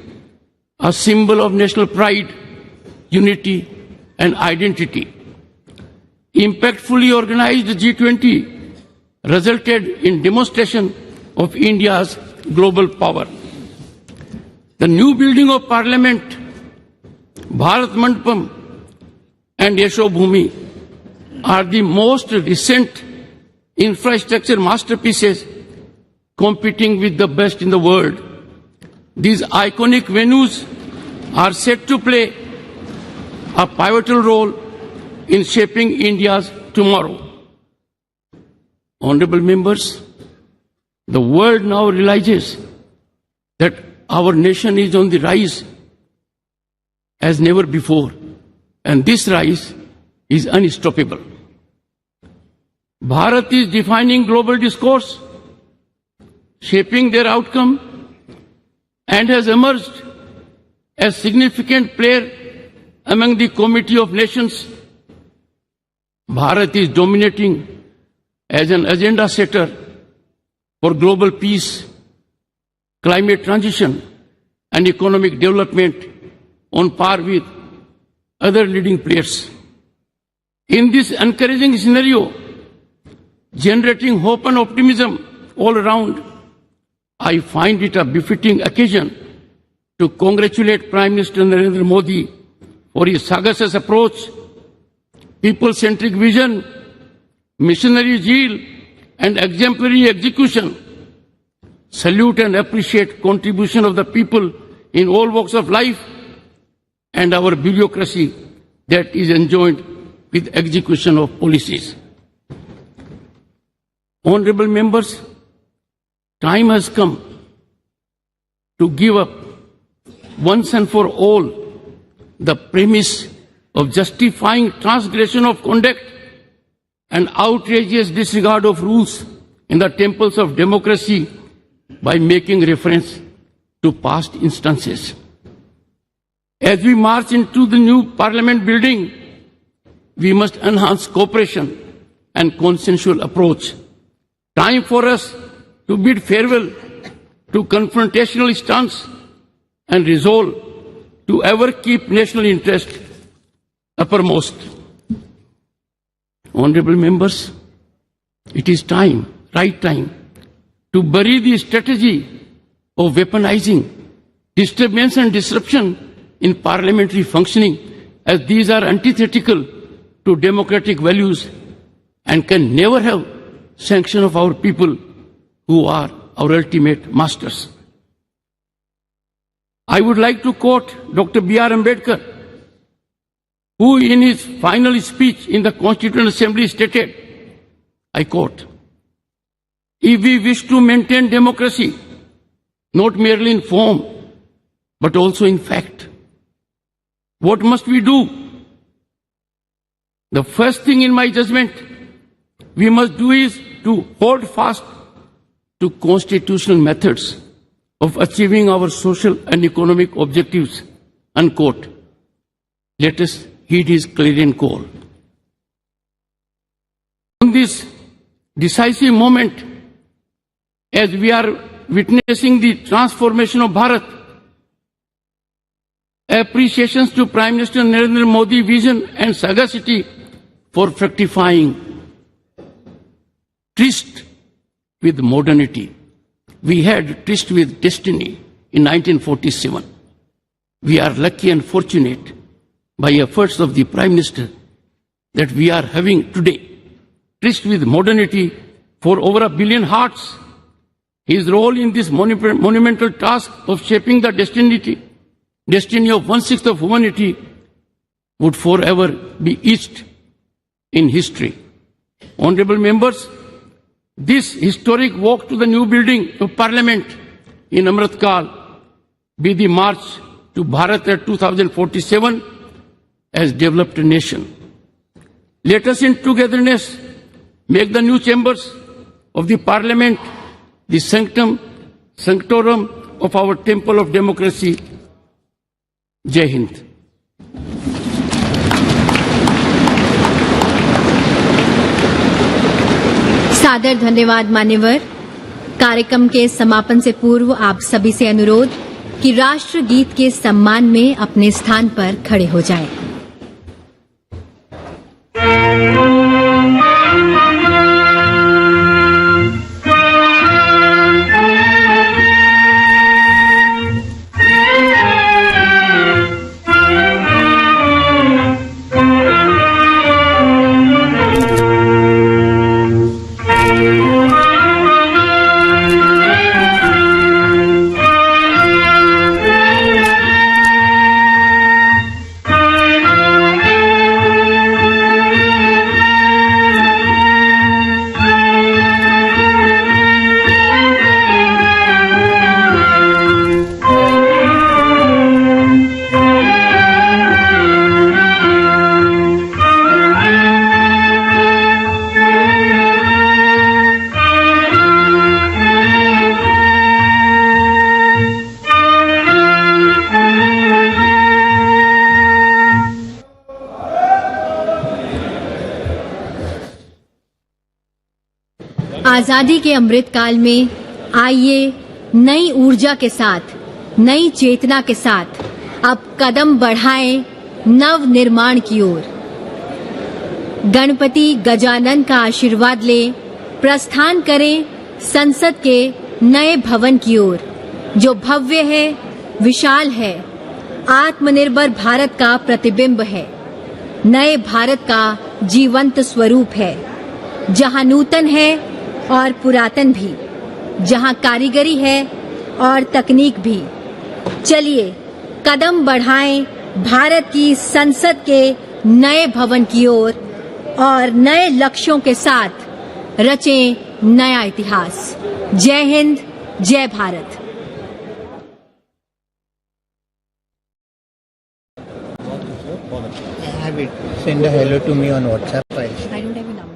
a symbol of national pride, unity, and identity. Impactfully organized G20 resulted in demonstration of India's global power. The new building of Parliament, Bharat Mandapam and Yasho Bhumi are the most recent infrastructure masterpieces competing with the best in the world. These iconic venues are set to play a pivotal role in shaping India's tomorrow. Honorable members, the world now realizes that our nation is on the rise as never before, and this rise is unstoppable. Bharat is defining global discourse, shaping their outcome, and has emerged as significant player among the Committee of Nations. Bharat is dominating as an agenda setter for global peace, climate transition, and economic development on par with other leading players. In this encouraging scenario, generating hope and optimism all around, I find it a befitting occasion to congratulate Prime Minister Narendra Modi for his sagacious approach, people-centric vision, missionary zeal, and exemplary execution. Salute and appreciate contribution of the people in all walks of life and our bureaucracy that is enjoined with execution of policies. Honorable members, time has come to give up once and for all the premise of justifying transgression of conduct and outrageous disregard of rules in the temples of democracy by making reference to past instances. As we march into the new Parliament building, we must enhance cooperation and consensual approach. Time for us to bid farewell to confrontational stance and resolve to ever keep national interest uppermost. Honorable members, it is time, right time, to bury the strategy of weaponizing disturbance and disruption in parliamentary functioning, as these are antithetical to democratic values and can never have sanction of our people who are our ultimate masters. I would like to quote Dr. B.R. Ambedkar, who in his final speech in the Constituent Assembly stated, I quote, "If we wish to maintain democracy, not merely in form, but also in fact, what must we do? The first thing in my judgment we must do is to hold fast to constitutional methods of achieving our social and economic objectives," unquote. Let us heed his clarion call. In this decisive moment, as we are witnessing the transformation of Bharat, appreciations to Prime Minister Narendra Modi's vision and sagacity for fructifying tryst with modernity. We had tryst with destiny in 1947. We are lucky and fortunate by efforts of the Prime Minister that we are having today tryst with modernity for over 1 billion hearts. His role in this monumental task of shaping the destiny of 1/6 of humanity would forever be etched in history. Honorable members, this historic walk to the new building of Parliament in Amrit Kal be the march to Bharat at 2047 as developed nation. Let us in togetherness make the new chambers of the Parliament the sanctorum of our temple of democracy. Jai Hind. सादर धन्यवाद मान्यवर। कार्यक्रम के समापन से पूर्व आप सभी से अनुरोध कि राष्ट्रगीत के सम्मान में अपने स्थान पर खड़े हो जाएं। आजादी के अमृत काल में आइए नई ऊर्जा के साथ, नई चेतना के साथ अब कदम बढ़ाएं नव निर्माण की ओर। गणपति गजानन का आशीर्वाद ले प्रस्थान करें संसद के नए भवन की ओर, जो भव्य है, विशाल है, आत्मनिर्भर भारत का प्रतिबिंब है, नए भारत का जीवंत स्वरूप है, जहां नूतन है और पुरातन भी, जहां कारीगरी है और तकनीक भी। चलिए कदम बढ़ाएं भारत की संसद के नए भवन की ओर और नए लक्ष्यों के साथ रचें नया इतिहास। जय हिंद, जय Bharat. Have it send a hello to me on WhatsApp. I don't have a number.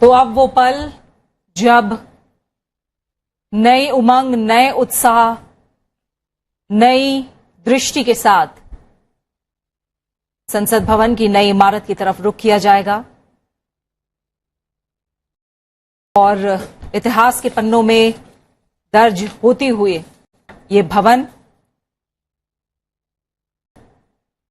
तो अब वो पल जब नए उमंग, नए उत्साह, नई दृष्टि के साथ संसद भवन की नई इमारत की तरफ रुख किया जाएगा और इतिहास के पन्नों में दर्ज होती हुई ये भवन